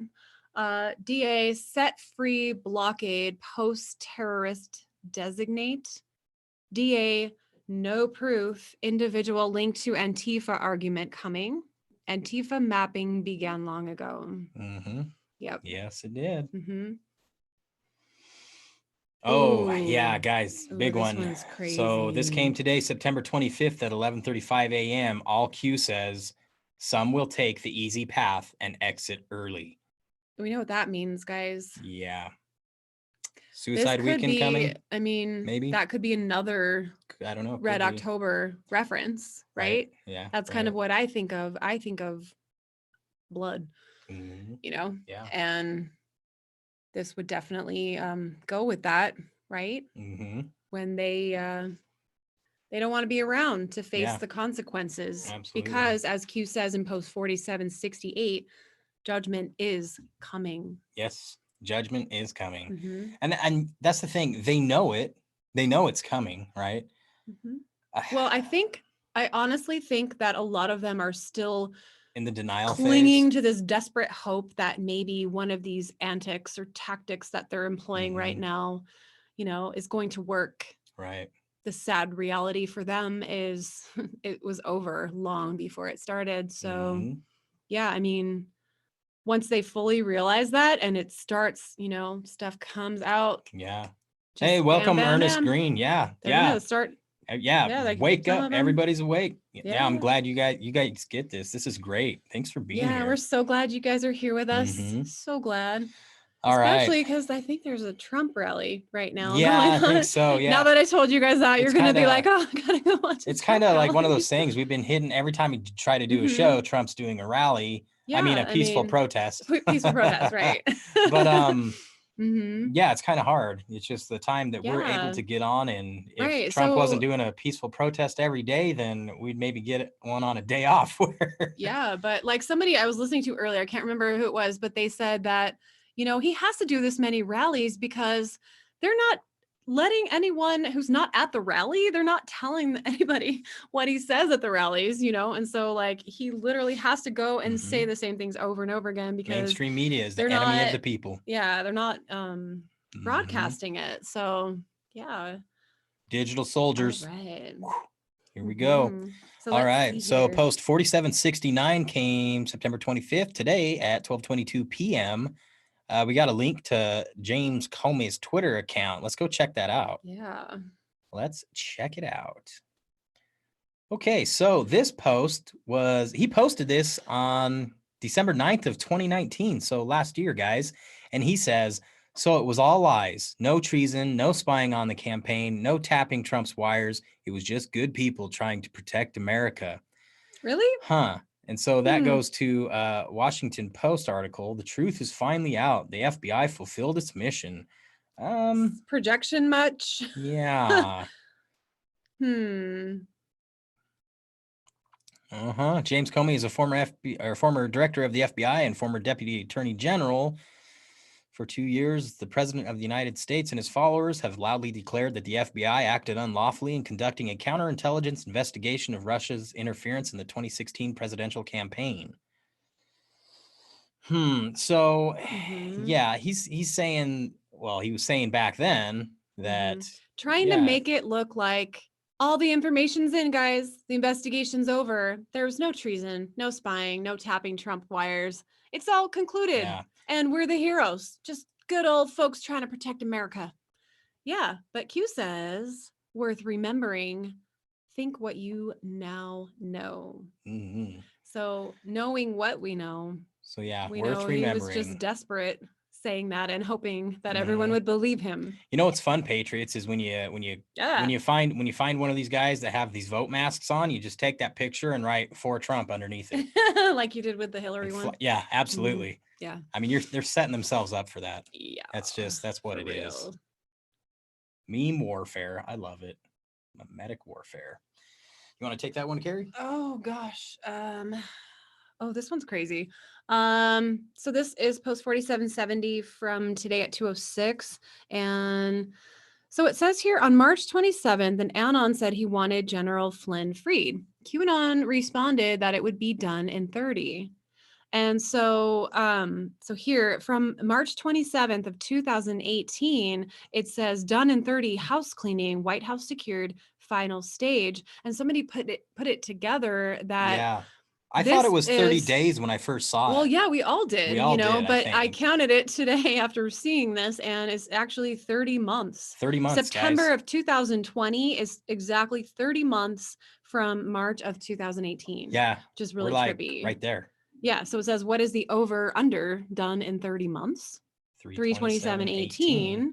A: DA set free blockade post-terrorist designate. DA no proof individual linked to Antifa argument coming. Antifa mapping began long ago.
B: Mm-hmm.
A: Yep.
B: Yes, it did.
A: Mm-hmm.
B: Oh, yeah,
A: Ooh.
B: guys,
A: Ooh,
B: big
A: this
B: one.
A: one's
B: So this came
A: crazy.
B: today, September 25th at 11:35 a.m. All Q says some will take the easy path and exit early.
A: We know what that means, guys.
B: Yeah.
A: This
B: Suicide
A: could
B: weekend
A: be,
B: coming.
A: I mean,
B: maybe
A: that could be another
B: I don't know. could
A: Red
B: be.
A: October reference, right?
B: Yeah.
A: That's kind of what I think of. I think of blood,
B: Mhm.
A: you know?
B: Yeah.
A: And this would definitely go with that, right?
B: Mm-hmm.
A: When they don't want to be around to face
B: Yeah.
A: the consequences.
B: Absolutely.
A: Because as Q says in post 4768, judgment is coming.
B: Yes, judgment is coming.
A: Mhm.
B: And that's the thing. They know it. They know it's coming, right?
A: Mhm. Well, I honestly think that a lot of them are still
B: in the denial
A: clinging
B: phase.
A: to this desperate hope that maybe one of these antics or tactics that they're employing right
B: Mhm.
A: now, you know, is going to work.
B: Right.
A: The sad reality for them is it was over long before it started. So
B: Mhm.
A: yeah, I mean, once they fully realize that and it starts, you know, stuff comes out.
B: Yeah.
A: Just
B: Hey,
A: bam,
B: welcome
A: bam,
B: Ernest
A: bam.
B: Green. Yeah.
A: They're
B: Yeah.
A: gonna start.
B: Yeah.
A: Yeah, they
B: Wake
A: some
B: up.
A: of 'em-
B: Everybody's awake. Yeah. I'm
A: Yeah.
B: glad you guys get this. This is great. Thanks for being
A: Yeah,
B: here.
A: we're so glad you guys are here with us.
B: Mhm.
A: So glad.
B: All
A: Especially
B: right.
A: because I think there's a Trump rally right now
B: Yeah,
A: going
B: I think
A: on.
B: so. Yeah.
A: Now that I told you guys that, you're
B: It's
A: gonna be
B: kinda-
A: like, oh, I gotta go watch.
B: It's
A: Trump
B: kind of like one of
A: rally."
B: those things we've been hidden every time we try to do a
A: Mhm.
B: show. Trump's doing a rally. I mean, a
A: Yeah,
B: peaceful protest.
A: Peaceful protest, right?
B: But
A: Mhm.
B: yeah, it's kind of hard. It's just the time that we're able
A: Yeah.
B: to get on. And if
A: Right,
B: Trump wasn't
A: so-
B: doing a peaceful protest every day, then we'd maybe get one on a day off. Where
A: Yeah, but like somebody I was listening to earlier, I can't remember who it was, but they said that, you know, he has to do this many rallies because they're not letting anyone who's not at the rally, they're not telling anybody what he says at the rallies, you know? And so like he literally has to go and say the same things over and over again because
B: mainstream media is the
A: they're
B: enemy of
A: not-
B: the people.
A: yeah, they're not broadcasting it. So yeah.
B: Digital soldiers.
A: All right.
B: Here we go.
A: Mhm. So
B: All
A: let's
B: right.
A: see
B: So
A: here.
B: post 4769 came September 25th today at 12:22 p.m. We got a link to James Comey's Twitter account. Let's go check that out.
A: Yeah.
B: Let's check it out. Okay, so this post he posted this on December 9th of 2019, so last year, guys, and he says, so it was all lies, no treason, no spying on the campaign, no tapping Trump's wires. It was just good people trying to protect America.
A: Really?
B: Huh. And so that goes to Washington Post article. The truth is finally out. The FBI fulfilled its mission.
A: Projection much?
B: Yeah.
A: Hmm.
B: James Comey is a former director of the FBI and former deputy attorney general. For 2 years, the president of the United States and his followers have loudly declared that the FBI acted unlawfully in conducting a counterintelligence investigation of Russia's interference in the 2016 presidential campaign. So yeah, he's saying, well, he was saying back then that
A: trying to make it look like all the information's in, guys. The investigation's over. There was no treason, no spying, no tapping Trump wires. It's all concluded.
B: Yeah.
A: And we're the heroes. Just good old folks trying to protect America. Yeah, but Q says worth remembering. Think what you now know.
B: Mhm.
A: So knowing what we know,
B: So yeah,
A: we
B: worth
A: know he was
B: remembering.
A: just desperate saying that and hoping that everyone
B: Mhm.
A: would believe him.
B: You know what's fun, Patriots, is when
A: Yeah.
B: you find one of these guys that have these vote masks on, you just take that picture and write "for Trump" underneath it.
A: Like you did with the Hillary
B: And
A: one.
B: yeah, absolutely.
A: Yeah.
B: I mean, they're setting themselves up for that.
A: Yeah.
B: That's what
A: for
B: it is.
A: real.
B: Meme warfare. I love it. Memetic warfare. You want to take that one, Carrie?
A: Oh gosh. Oh, this one's crazy. So this is post 4770 from today at 2:06. And so it says here on March 27th, an Anon said he wanted General Flynn freed. QAnon responded that it would be done in 30. And so so here from March 27th of 2018, it says done in 30, house cleaning, White House secured, final stage. And somebody put it together that
B: Yeah. I thought it
A: this
B: was 30
A: is
B: days when I first saw
A: well,
B: it.
A: yeah, we all did,
B: We all did, I
A: but I
B: think.
A: counted it today after seeing this, and it's actually 30 months.
B: 30 months,
A: September
B: guys.
A: of 2020 is exactly 30 months from March of 2018.
B: Yeah.
A: Which is
B: We're
A: really
B: like
A: trippy.
B: right there.
A: Yeah. So it says, what is the over under done in 30 months? 327.18.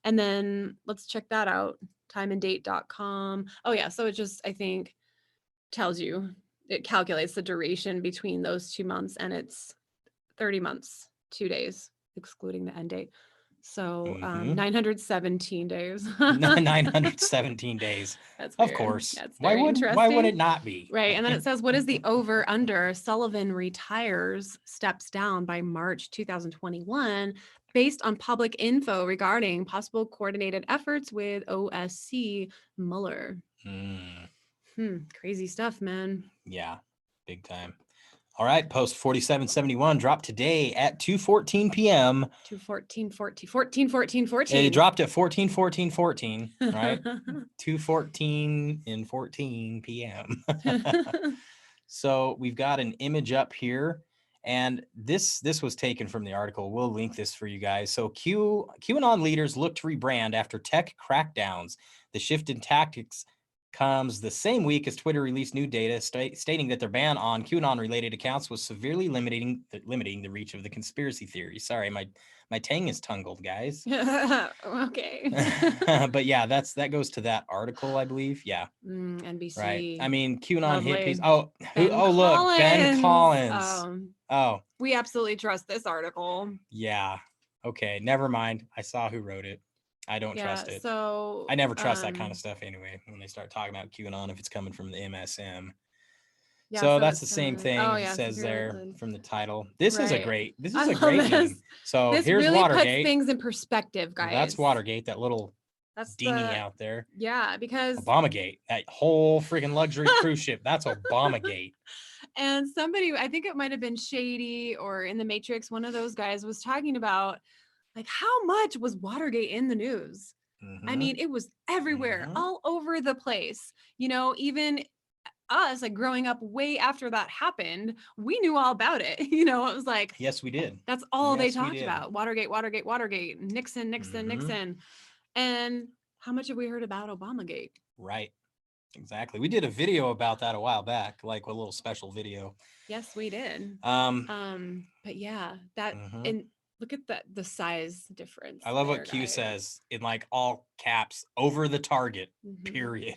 A: And then let's check that out. Timeanddate.com. Oh, yeah. So it just, I think, tells you, it calculates the duration between those 2 months, and it's 30 months, 2 days, excluding the end date. So 917 days.
B: 917 days.
A: That's
B: Of
A: weird.
B: course.
A: That's
B: Why
A: very
B: would
A: interesting.
B: it not be?
A: Right. And then it says, what is the over under? Sullivan retires, steps down by March 2021 based on public info regarding possible coordinated efforts with OSC Mueller. Crazy stuff, man.
B: Yeah, big time. All right, post 4771 dropped today at 2:14 p.m.
A: 14.
B: It dropped at 14, right? 2:14 and 14 p.m. So we've got an image up here, and this was taken from the article. We'll link this for you guys. So QAnon leaders look to rebrand after tech crackdowns. The shift in tactics comes the same week as Twitter released new data stating that their ban on QAnon-related accounts was severely limiting the reach of the conspiracy theory. Sorry, my tang is tangled, guys.
A: Okay.
B: But yeah, that goes to that article, I believe. Yeah.
A: NBC.
B: Right. I mean, QAnon
A: Lovely.
B: hippies. Oh, look, Ben Collins.
A: We absolutely trust this article.
B: Yeah. Okay. Never mind. I saw who wrote it. I don't trust it.
A: So
B: I never trust that kind of stuff anyway, when they start talking about QAnon, if it's coming from the MSM. Yeah, so that's the same thing. It says there from the title. This is a great meme. So
A: this
B: here's
A: really
B: Watergate.
A: Puts things in perspective, guys.
B: That's Watergate, that little dinghy out there.
A: Yeah, because
B: Obamagate, that whole freaking luxury cruise ship. That's Obamagate.
A: And somebody, I think it might have been Shady or in the Matrix, one of those guys was talking about like how much was Watergate in the news? I mean, it was everywhere, all over the place. Even us, like growing up way after that happened, we knew all about it. It was like,
B: yes, we did.
A: That's all they talked about. Watergate, Nixon. And how much have we heard about Obamagate?
B: Right. Exactly. We did a video about that a while back, like a little special video.
A: Yes, we did. But yeah, that and look at the size difference.
B: I love what Q says in like all caps, over the target, period.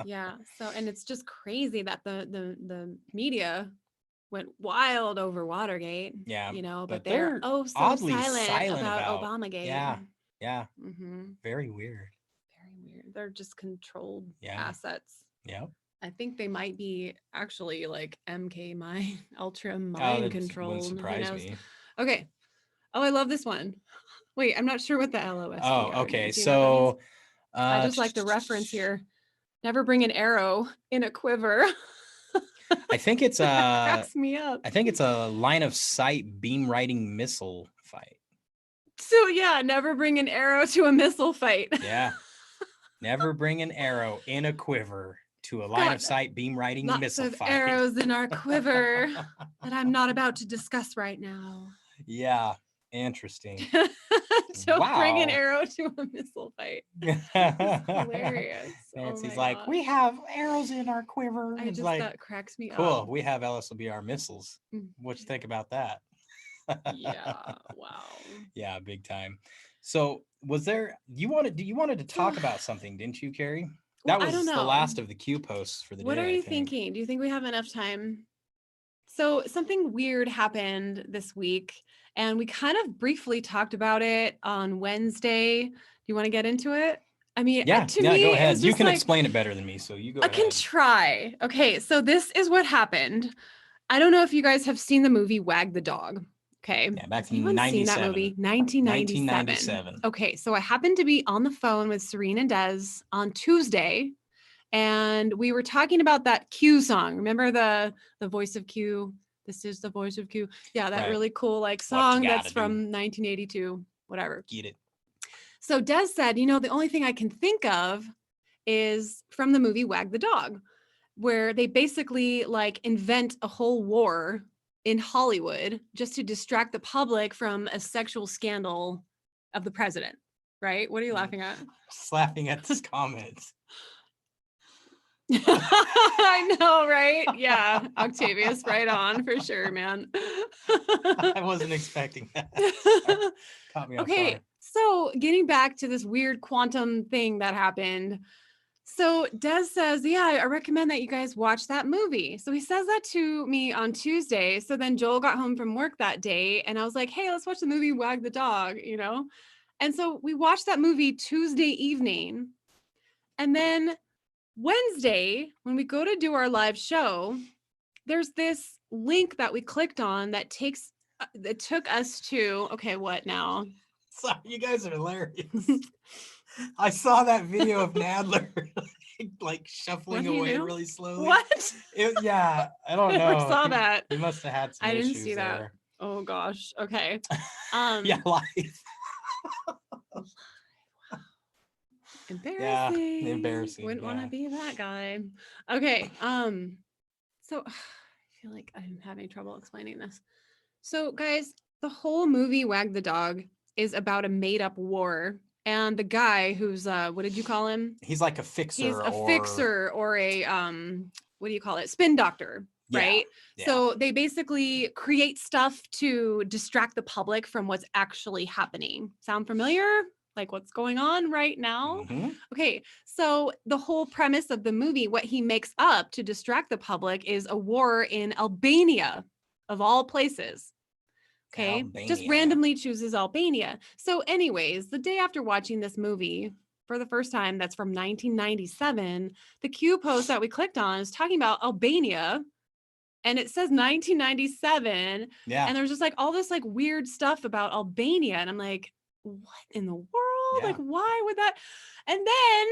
A: Yeah. So, and it's just crazy that the media went wild over Watergate.
B: Yeah.
A: But they're so
B: oddly
A: silent about Obamagate.
B: Yeah. Yeah. Very weird.
A: Very weird. They're just controlled assets.
B: Yeah.
A: I think they might be actually like MK ultra mind controlled.
B: Wouldn't surprise me.
A: Okay. Oh, I love this one. Wait, I'm not sure what the LOSD
B: are.
A: Oh,
B: okay. So
A: I just like the reference here. Never bring an arrow in a quiver.
B: I think it's
A: cracks me up.
B: I think it's a line of sight beam riding missile fight.
A: So yeah, never bring an arrow to a missile fight.
B: Yeah. Never bring an arrow in a quiver to a line of sight beam riding missile fight.
A: Lots of arrows in our quiver that I'm not about to discuss right now.
B: Yeah. Interesting.
A: Don't bring an
B: Wow.
A: arrow to a missile fight. Hilarious.
B: Nancy's
A: Oh my
B: like,
A: gosh.
B: we have arrows in our quiver.
A: I
B: It's
A: just
B: like,
A: that cracks me
B: cool.
A: up.
B: We have LSLBR missiles.
A: Mm.
B: What you think about that?
A: Yeah. Wow.
B: Yeah, big time. So was there you wanted to talk about something, didn't you, Carrie?
A: Well,
B: That
A: I don't
B: was the
A: know.
B: last of the Q posts for the
A: What
B: day.
A: are
B: I
A: you
B: think.
A: thinking? Do you think we have enough time? So something weird happened this week, and we kind of briefly talked about it on Wednesday. Do you want to get into it? I mean,
B: Yeah,
A: to
B: yeah,
A: me,
B: go
A: it
B: ahead.
A: was
B: You
A: just
B: can
A: like,
B: explain it better than me, so you go
A: I can
B: ahead.
A: try. Okay, so this is what happened. I don't know if you guys have seen the movie Wag the Dog. Okay.
B: Yeah, back
A: Has
B: in
A: anyone seen that
B: 97.
A: movie? 1997.
B: 1997.
A: Okay, so I happened to be on the phone with Serene and Des on Tuesday, and we were talking about that Q song. Remember the voice of Q? This is the voice of Q. Yeah, that
B: Right.
A: really cool like
B: What you
A: song that's
B: gotta
A: from
B: do.
A: 1982, whatever.
B: Get it.
A: So Des said, the only thing I can think of is from the movie Wag the Dog, where they basically like invent a whole war in Hollywood just to distract the public from a sexual scandal of the president. Right? What are you laughing at?
B: Just laughing at this comment.
A: I know, right? Yeah, Octavius, right on for sure, man.
B: I wasn't expecting that. Sorry. Caught me off
A: Okay,
B: guard.
A: so getting back to this weird quantum thing that happened. So Des says, yeah, I recommend that you guys watch that movie. So he says that to me on Tuesday. So then Joel got home from work that day and I was like, hey, let's watch the movie Wag the Dog, And so we watched that movie Tuesday evening. And then Wednesday, when we go to do our live show, there's this link that we clicked on that took us to, okay, what now?
B: Sorry, you guys are hilarious. I saw that video of Nadler like shuffling
A: What'd he
B: away
A: do?
B: really slowly.
A: What?
B: Yeah, I don't
A: I
B: know.
A: never saw that.
B: He must have had some
A: I didn't
B: issues
A: see that.
B: there.
A: Oh gosh. Okay.
B: Yeah, live.
A: Embarrassing.
B: Yeah, embarrassing.
A: Wouldn't want
B: yeah.
A: to be that guy. Okay. So I feel like I'm having trouble explaining this. So guys, the whole movie Wag the Dog is about a made-up war. And the guy who's what did you call him?
B: He's like a fixer.
A: He's a fixer or a what do you call it? Spin doctor, right?
B: Yeah.
A: So they basically create stuff to distract the public from what's actually happening. Sound familiar? Like what's going on right now?
B: Mhm.
A: Okay, so the whole premise of the movie, what he makes up to distract the public is a war in Albania, of all places. Okay, just
B: Albania.
A: randomly chooses Albania. So anyways, the day after watching this movie for the first time, that's from 1997, the Q post that we clicked on is talking about Albania and it says 1997.
B: Yeah.
A: And there's just like all this like weird stuff about Albania. And I'm like, what in the world?
B: Yeah.
A: Like, why would that? And then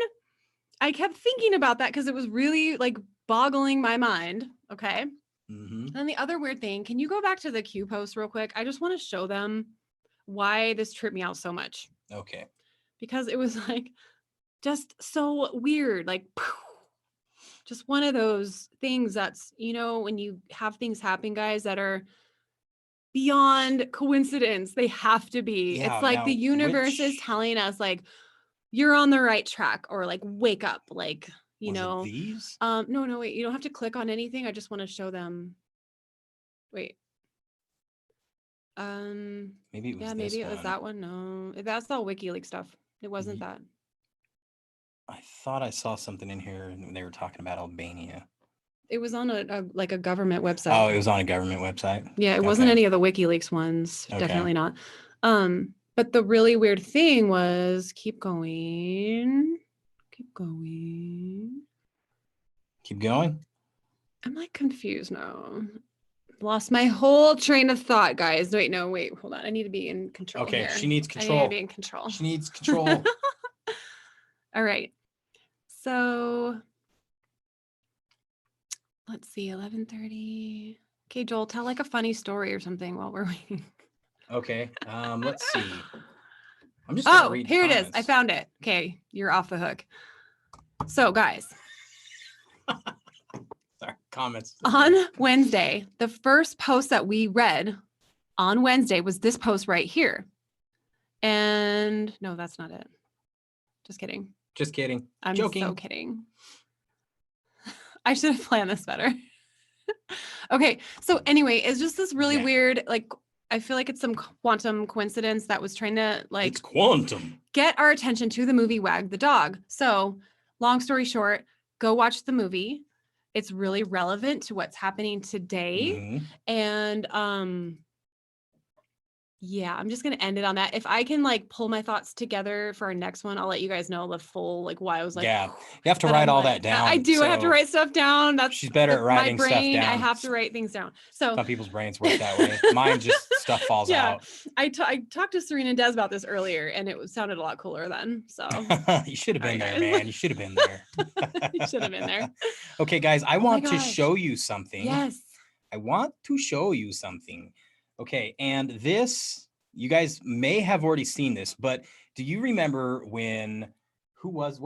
A: I kept thinking about that because it was really like boggling my mind. Okay.
B: Mm-hmm.
A: And the other weird thing, can you go back to the Q post real quick? I just want to show them why this tripped me out so much.
B: Okay.
A: Because it was like just so weird. Like just one of those things that's, when you have things happen, guys, that are beyond coincidence, they have to be.
B: Yeah,
A: it's like
B: now,
A: the universe is
B: which-
A: telling us like, you're on the right track or like, wake up, like,
B: Was it these?
A: no, wait, you don't have to click on anything. I just want to show them. Wait.
B: Maybe it was
A: Yeah,
B: this
A: maybe it was
B: one.
A: that one. No, that's all WikiLeaks stuff. It wasn't that.
B: I thought I saw something in here and they were talking about Albania.
A: It was on a government website.
B: Oh, it was on a government website.
A: Yeah, it wasn't
B: Okay.
A: any of the WikiLeaks ones.
B: Okay.
A: Definitely not. But the really weird thing was keep going.
B: Keep going.
A: I'm like confused now. Lost my whole train of thought, guys. Wait, hold on. I need to be in control.
B: Okay,
A: here.
B: she needs
A: I need
B: control.
A: to be in control.
B: She needs control.
A: All right. So let's see, 11:30. Okay, Joel, tell like a funny story or something while we're waiting.
B: Okay. Let's see. I'm just gonna read
A: here it is. I
B: comments.
A: found it. Okay, you're off the hook. So, guys,
B: Sorry, comments.
A: on Wednesday, the first post that we read on Wednesday was this post right here. And no, that's not it. Just kidding.
B: Just kidding.
A: I'm
B: Joking.
A: so kidding. I should have planned this better. Okay. So anyway, it's just this really weird, like, I feel like it's some quantum coincidence that was trying to like
B: It's quantum.
A: get our attention to the movie Wag the Dog. So long story short, go watch the movie. It's really relevant to what's happening today. And yeah, I'm just going to end it on that. If I can like pull my thoughts together for our next one, I'll let you guys know the full, like why I was like,
B: yeah, you have to write all that down.
A: I do. I have to write stuff down. That's
B: she's better at writing
A: my brain,
B: stuff down.
A: I have to write things down. So
B: some people's brains work that way. Mine just stuff falls out.
A: I talked to Serena and Des about this earlier, and it sounded a lot cooler then. So
B: you should have been there, man. You should have been there.
A: You should have been there.
B: Okay, guys, I want to show you something.
A: Yes.
B: I want to show you something. Okay, and this, you guys may have already seen this, but do you remember what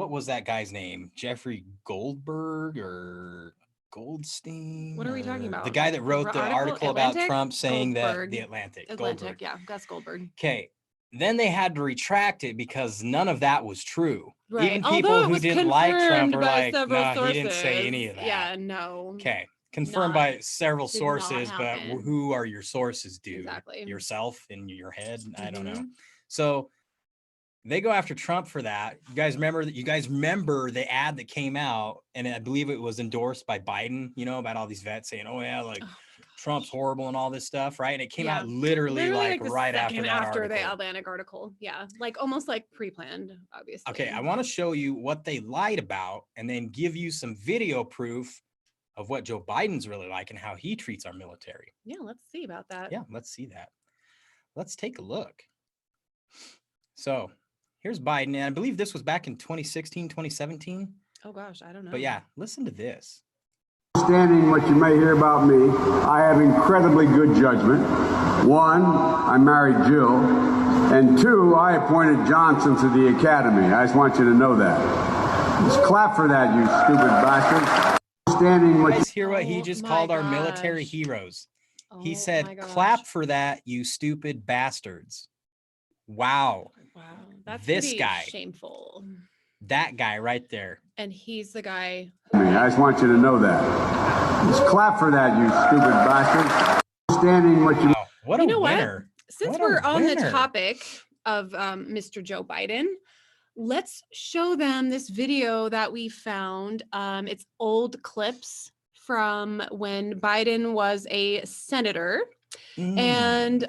B: was that guy's name? Jeffrey Goldberg or Goldstein?
A: What are we talking about?
B: The guy that wrote the article about Trump saying
A: Goldberg.
B: that the Atlantic.
A: Goldberg. Yeah, Gus Goldberg.
B: Okay. Then they had to retract it because none of that was true.
A: Right.
B: Even people who didn't like Trump were like, no, he didn't say any of that.
A: Yeah, no.
B: Okay. Confirmed by several
A: did not
B: sources, but
A: happen.
B: who are your sources, dude?
A: Exactly.
B: Yourself in your head? I don't know. So they go after Trump for that. You guys remember the ad that came out, and I believe it was endorsed by Biden, you know, about all these vets saying, oh yeah, like Trump's horrible and all this stuff, right? And it came out literally like right after that article.
A: The Atlantic article. Yeah, like almost like pre-planned, obviously.
B: Okay, I want to show you what they lied about and then give you some video proof of what Joe Biden's really like and how he treats our military.
A: Yeah, let's see about that.
B: Yeah, let's see that. Let's take a look. So here's Biden, and I believe this was back in 2016, 2017.
A: Oh gosh, I don't know.
B: But yeah, listen to this.
F: Understanding what you may hear about me, I have incredibly good judgment. One, I married Jill. And two, I appointed Johnson to the academy. I just want you to know that. Just clap for that, you stupid bastard.
B: You guys hear what he just called our military heroes? He said, clap for that, you stupid bastards. Wow.
A: Wow. That's
B: this guy.
A: Shameful.
B: That guy right there.
A: And he's the guy.
F: I just want you to know that. Just clap for that, you stupid bastard. Standing what you.
B: Wow. What a winner.
A: Since we're on the topic of Mr. Joe Biden, let's show them this video that we found. It's old clips from when Biden was a senator. And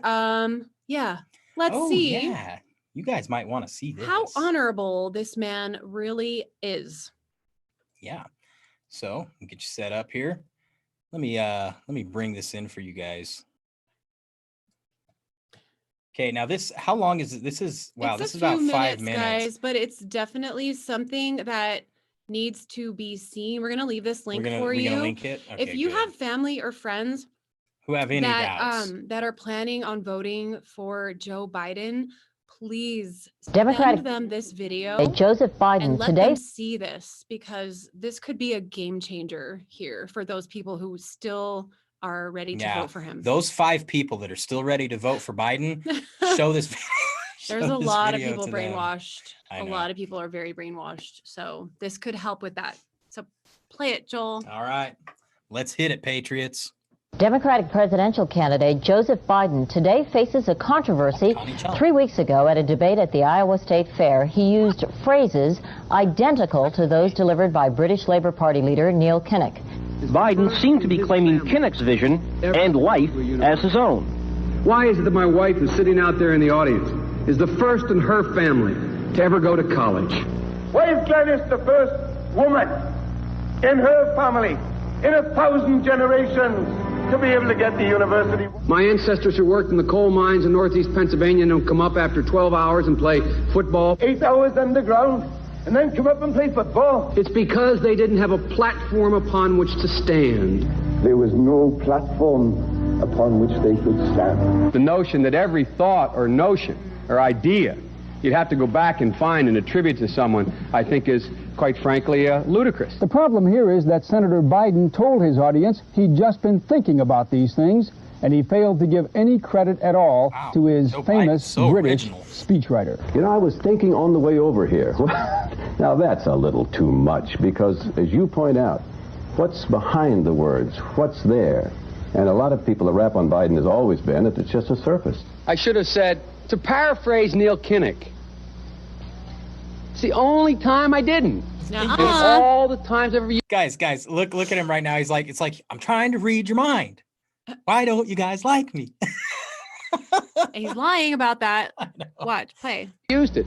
A: yeah, let's see.
B: Yeah. You guys might want to see this.
A: How honorable this man really is.
B: Yeah. So I'll get you set up here. Let me bring this in for you guys. Okay, now how long is it? This is about 5 minutes,
A: guys, but it's definitely something that needs to be seen. We're gonna leave this link for you.
B: We're gonna link it. Okay,
A: if you have family or friends
B: who have any doubts
A: that are planning on voting for Joe Biden, please
G: Democratic
A: send them this video.
G: Joseph Biden
A: and let
G: today
A: them see this, because this could be a game changer here for those people who still are ready to vote for him.
B: Those 5 people that are still ready to vote for Biden, show this video.
A: There's a lot of people brainwashed. A lot of people are very brainwashed. So this could help with that. So play it, Joel.
B: All right. Let's hit it, Patriots.
G: Democratic presidential candidate Joseph Biden today faces a controversy. 3 weeks ago at a debate at the Iowa State Fair, he used phrases identical to those delivered by British Labour Party leader Neil Kinnock.
H: Biden seemed to be claiming Kinnock's vision and life as his own.
I: Why is it that my wife, who's sitting out there in the audience, is the first in her family to ever go to college?
J: Why is Gladys the first woman in her family in 1,000 generations to be able to get to university?
I: My ancestors who worked in the coal mines in northeast Pennsylvania don't come up after 12 hours and play football.
J: 8 hours underground and then come up and play football.
I: It's because they didn't have a platform upon which to stand.
J: There was no platform upon which they could stand.
I: The notion that every thought or notion or idea you'd have to go back and find and attribute to someone, I think is, quite frankly, ludicrous.
K: The problem here is that Senator Biden told his audience he'd just been thinking about these things, and he failed to give any credit at all to his famous British speechwriter.
L: You know, I was thinking on the way over here. Now that's a little too much because, as you point out, what's behind the words? What's there? And a lot of people, the rap on Biden has always been that it's just a surface.
I: I should have said, to paraphrase Neil Kinnock, it's the only time I didn't. All the times I've ever used.
B: Guys, look at him right now. He's like, it's like, I'm trying to read your mind. Why don't you guys like me?
A: He's lying about that. Watch, play.
I: Used it.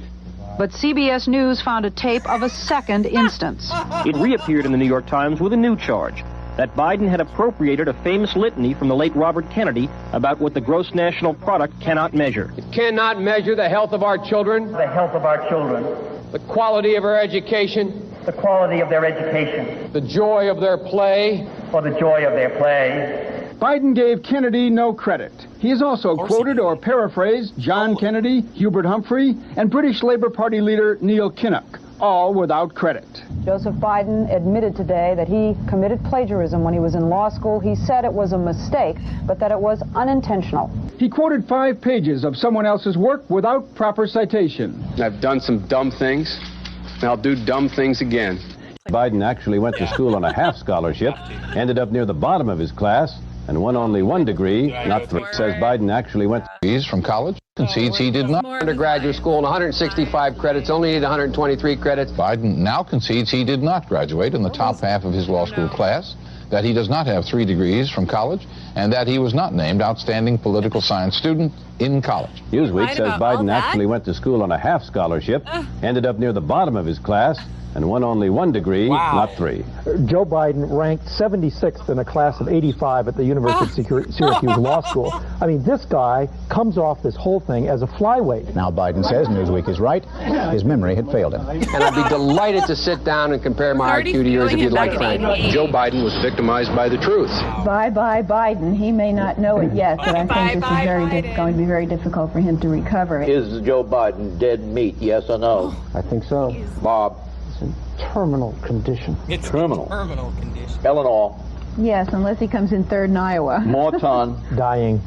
M: But CBS News found a tape of a second instance.
H: It reappeared in the New York Times with a new charge, that Biden had appropriated a famous litany from the late Robert Kennedy about what the gross national product cannot measure.
I: It cannot measure the health of our children.
J: The health of our children.
I: The quality of our education.
J: The quality of their education.
I: The joy of their play.
J: Or the joy of their play.
K: Biden gave Kennedy no credit. He has also quoted or paraphrased John Kennedy, Hubert Humphrey, and British Labour Party leader Neil Kinnock, all without credit.
M: Joseph Biden admitted today that he committed plagiarism when he was in law school. He said it was a mistake, but that it was unintentional.
K: He quoted 5 pages of someone else's work without proper citation.
I: I've done some dumb things, and I'll do dumb things again.
L: Biden actually went to school on a half scholarship, ended up near the bottom of his class, and won only 1 degree, not 3. Says Biden actually went from college, concedes he did not.
I: Undergraduate school and 165 credits, only need 123 credits.
N: Biden now concedes he did not graduate in the top half of his law school class, that he does not have 3 degrees from college, and that he was not named outstanding political science student in college.
L: Newsweek says Biden actually went to school on a half scholarship, ended up near the bottom of his class, and won only 1 degree, not 3.
O: Joe Biden ranked 76th in a class of 85 at the University of Syracuse Law School. I mean, this guy comes off this whole thing as a flyweight.
P: Now Biden says Newsweek is right. His memory had failed him.
I: And I'd be delighted to sit down and compare my IQ to yours if you'd like, Frank.
L: Joe Biden was victimized by the truth.
Q: Bye Biden. He may not know it yet, but I think this is going to be very difficult for him to recover.
R: Is Joe Biden dead meat, yes or no?
O: I think so.
R: Bob?
O: It's in terminal condition.
B: It's
R: terminal
B: condition.
R: Eleanor?
Q: Yes, unless he comes in third in Iowa.
R: Morton?
O: Dying.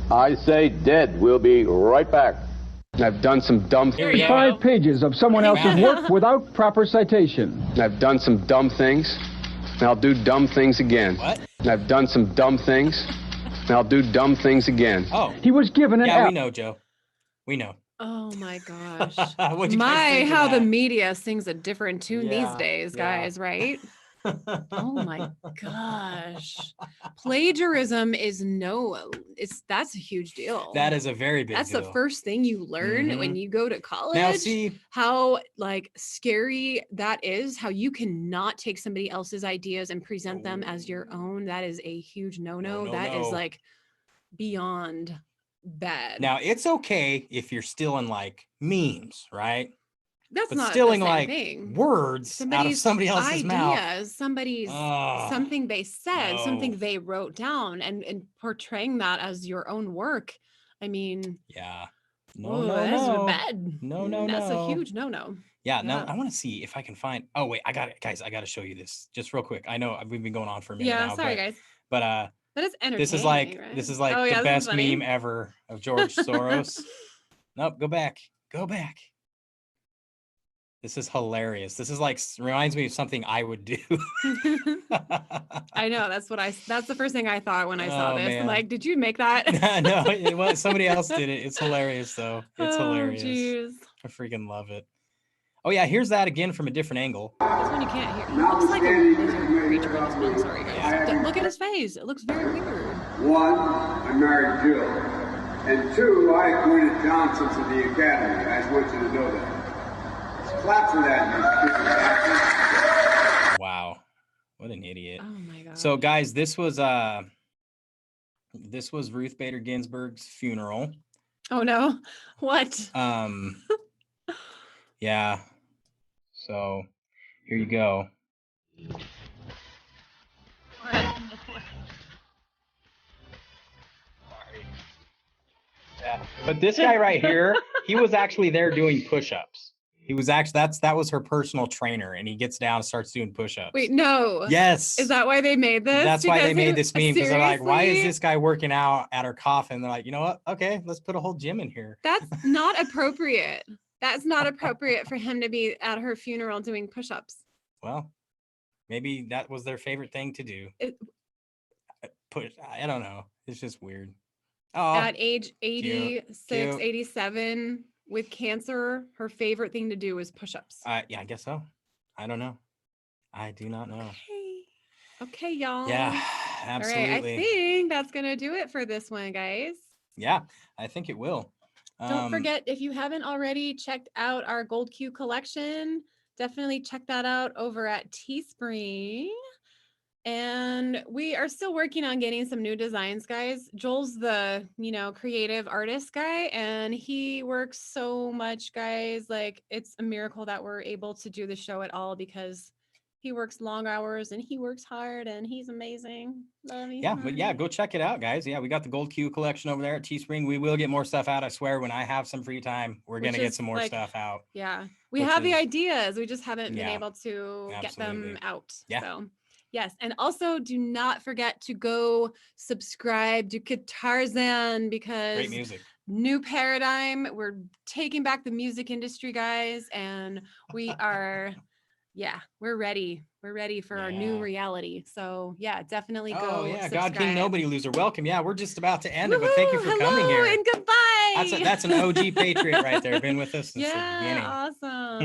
R: I say dead. We'll be right back.
I: I've done some dumb things.
K: 5 pages of someone else's work without proper citation.
I: I've done some dumb things, and I'll do dumb things again.
B: What?
I: I've done some dumb things, and I'll do dumb things again.
B: Oh.
K: He was given an
B: Yeah, we know, Joe. We know.
A: Oh my gosh.
B: What'd you guys think of
A: How the
B: that?
A: media sings a different tune
B: Yeah,
A: these days,
B: yeah.
A: guys, right? Oh my gosh. Plagiarism is that's a huge deal.
B: That is a very big
A: That's
B: deal.
A: the first thing you learn when you go to college.
B: Now, see,
A: how like scary that is, how you cannot take somebody else's ideas and present them as your own. That is a huge no-no. That is like beyond bad.
B: now it's okay if you're stealing like memes, right?
A: That's
B: But
A: not
B: stealing
A: the same
B: like
A: thing.
B: words out of somebody else's
A: ideas,
B: mouth.
A: somebody's something they said, something they wrote down, and portraying that as your own work. I mean,
B: Yeah.
A: that's bad.
B: No.
A: That's a huge no.
B: Yeah, no, I want to see if I can find. Oh wait, I got it, guys. I got to show you this just real quick. I know we've been going on for a minute
A: Yeah,
B: now.
A: sorry
B: but,
A: guys.
B: But
A: But it's entertaining.
B: this is like
A: right?
B: the
A: this is
B: best
A: funny.
B: meme ever of George Soros. Nope, go back. This is hilarious. This is like reminds me of something I would do.
A: I know. That's the first thing I thought when I saw
B: Oh,
A: this.
B: man.
A: I'm like, did you make that?
B: No, it was somebody else did it. It's hilarious though. It's hilarious.
A: Jeez.
B: I freaking love it. Oh yeah, here's that again from a different angle.
A: This one you can't hear. He looks like a lizard creature in this one. Sorry guys. Look at his face. It looks very weird.
F: 1, I married Jill. And 2, I appointed Johnson to the Academy. I just want you to know that. Let's clap for that, you stupid.
B: Wow. What an idiot.
A: Oh my god.
B: So guys, this was Ruth Bader Ginsburg's funeral.
A: Oh no. What?
B: Yeah. So here you go. Yeah. But this guy right here, he was actually there doing push-ups. He was actually that was her personal trainer, and he gets down and starts doing push-ups.
A: Wait, no.
B: Yes.
A: Is that why they made this?
B: That's why they made this meme, because they're like, why is
A: Seriously?
B: this guy working out at her coffin? They're like, you know what? Okay, let's put a whole gym in here.
A: That's not appropriate. That's not appropriate for him to be at her funeral doing push-ups.
B: Well, maybe that was their favorite thing to do. I don't know. It's just weird. Oh,
A: at age 86,
B: cute.
A: 87 with cancer, her favorite thing to do is push-ups.
B: Yeah, I guess so. I don't know. I do not know.
A: Okay, y'all.
B: Yeah, absolutely.
A: All right, I think that's gonna do it for this one, guys.
B: Yeah, I think it will.
A: Don't forget, if you haven't already checked out our Gold Q collection, definitely check that out over at Teespring. And we are still working on getting some new designs, guys. Joel's the, creative artist guy, and he works so much, guys. Like, it's a miracle that we're able to do the show at all, because he works long hours and he works hard and he's amazing. Love you.
B: Yeah, but yeah, go check it out, guys. Yeah, we got the Gold Q collection over there at Teespring. We will get more stuff out. I swear, when I have some free time, we're going to get some more stuff out.
A: Yeah, we have the ideas. We just haven't been able to get them out.
B: Yeah.
A: So. Yes, and also do not forget to go subscribe to Guitarzan, because
B: great music.
A: New paradigm. We're taking back the music industry, guys, and we are, we're ready. We're ready for our new reality. So yeah, definitely go.
B: Oh yeah,
A: subscribe.
B: God King Nobody Loser. Welcome. Yeah, we're just about to end it, but thank you for coming here.
A: And goodbye.
B: That's an OG Patriot right there. Been with us since the beginning.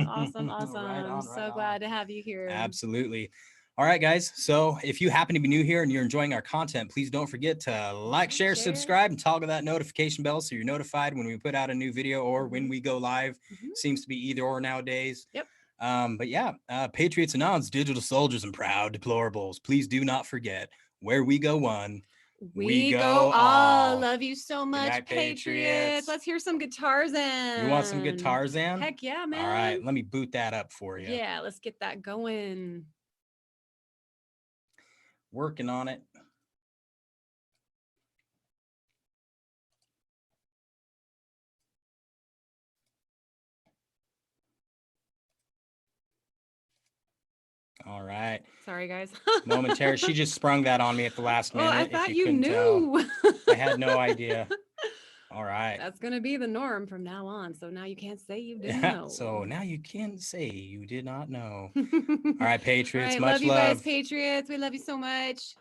A: Awesome. So glad to have you here.
B: Absolutely. All right, guys. So if you happen to be new here and you're enjoying our content, please don't forget to like, share, subscribe, and toggle that notification bell so you're notified when we put out a new video or when we go live. Seems to be either or nowadays.
A: Yep.
B: But yeah, Patriots and Ons, digital soldiers and proud deplorables. Please do not forget, where we go one,
A: we go all. Love you so much,
B: night,
A: Patriots. Let's hear some Guitarzan.
B: You want some Guitarzan?
A: Heck yeah, man.
B: All right, let me boot that up for you.
A: Yeah, let's get that going.
B: Working on it. All right.
A: Sorry, guys.
B: Momentary. She just sprung that on me at the last minute.
A: I thought you knew.
B: I had no idea. All right.
A: That's going to be the norm from now on. So now you can't say you didn't know.
B: So now you can't say you did not know. All right, Patriots.
A: All right,
B: much
A: love you guys, Patriots. We love you so much.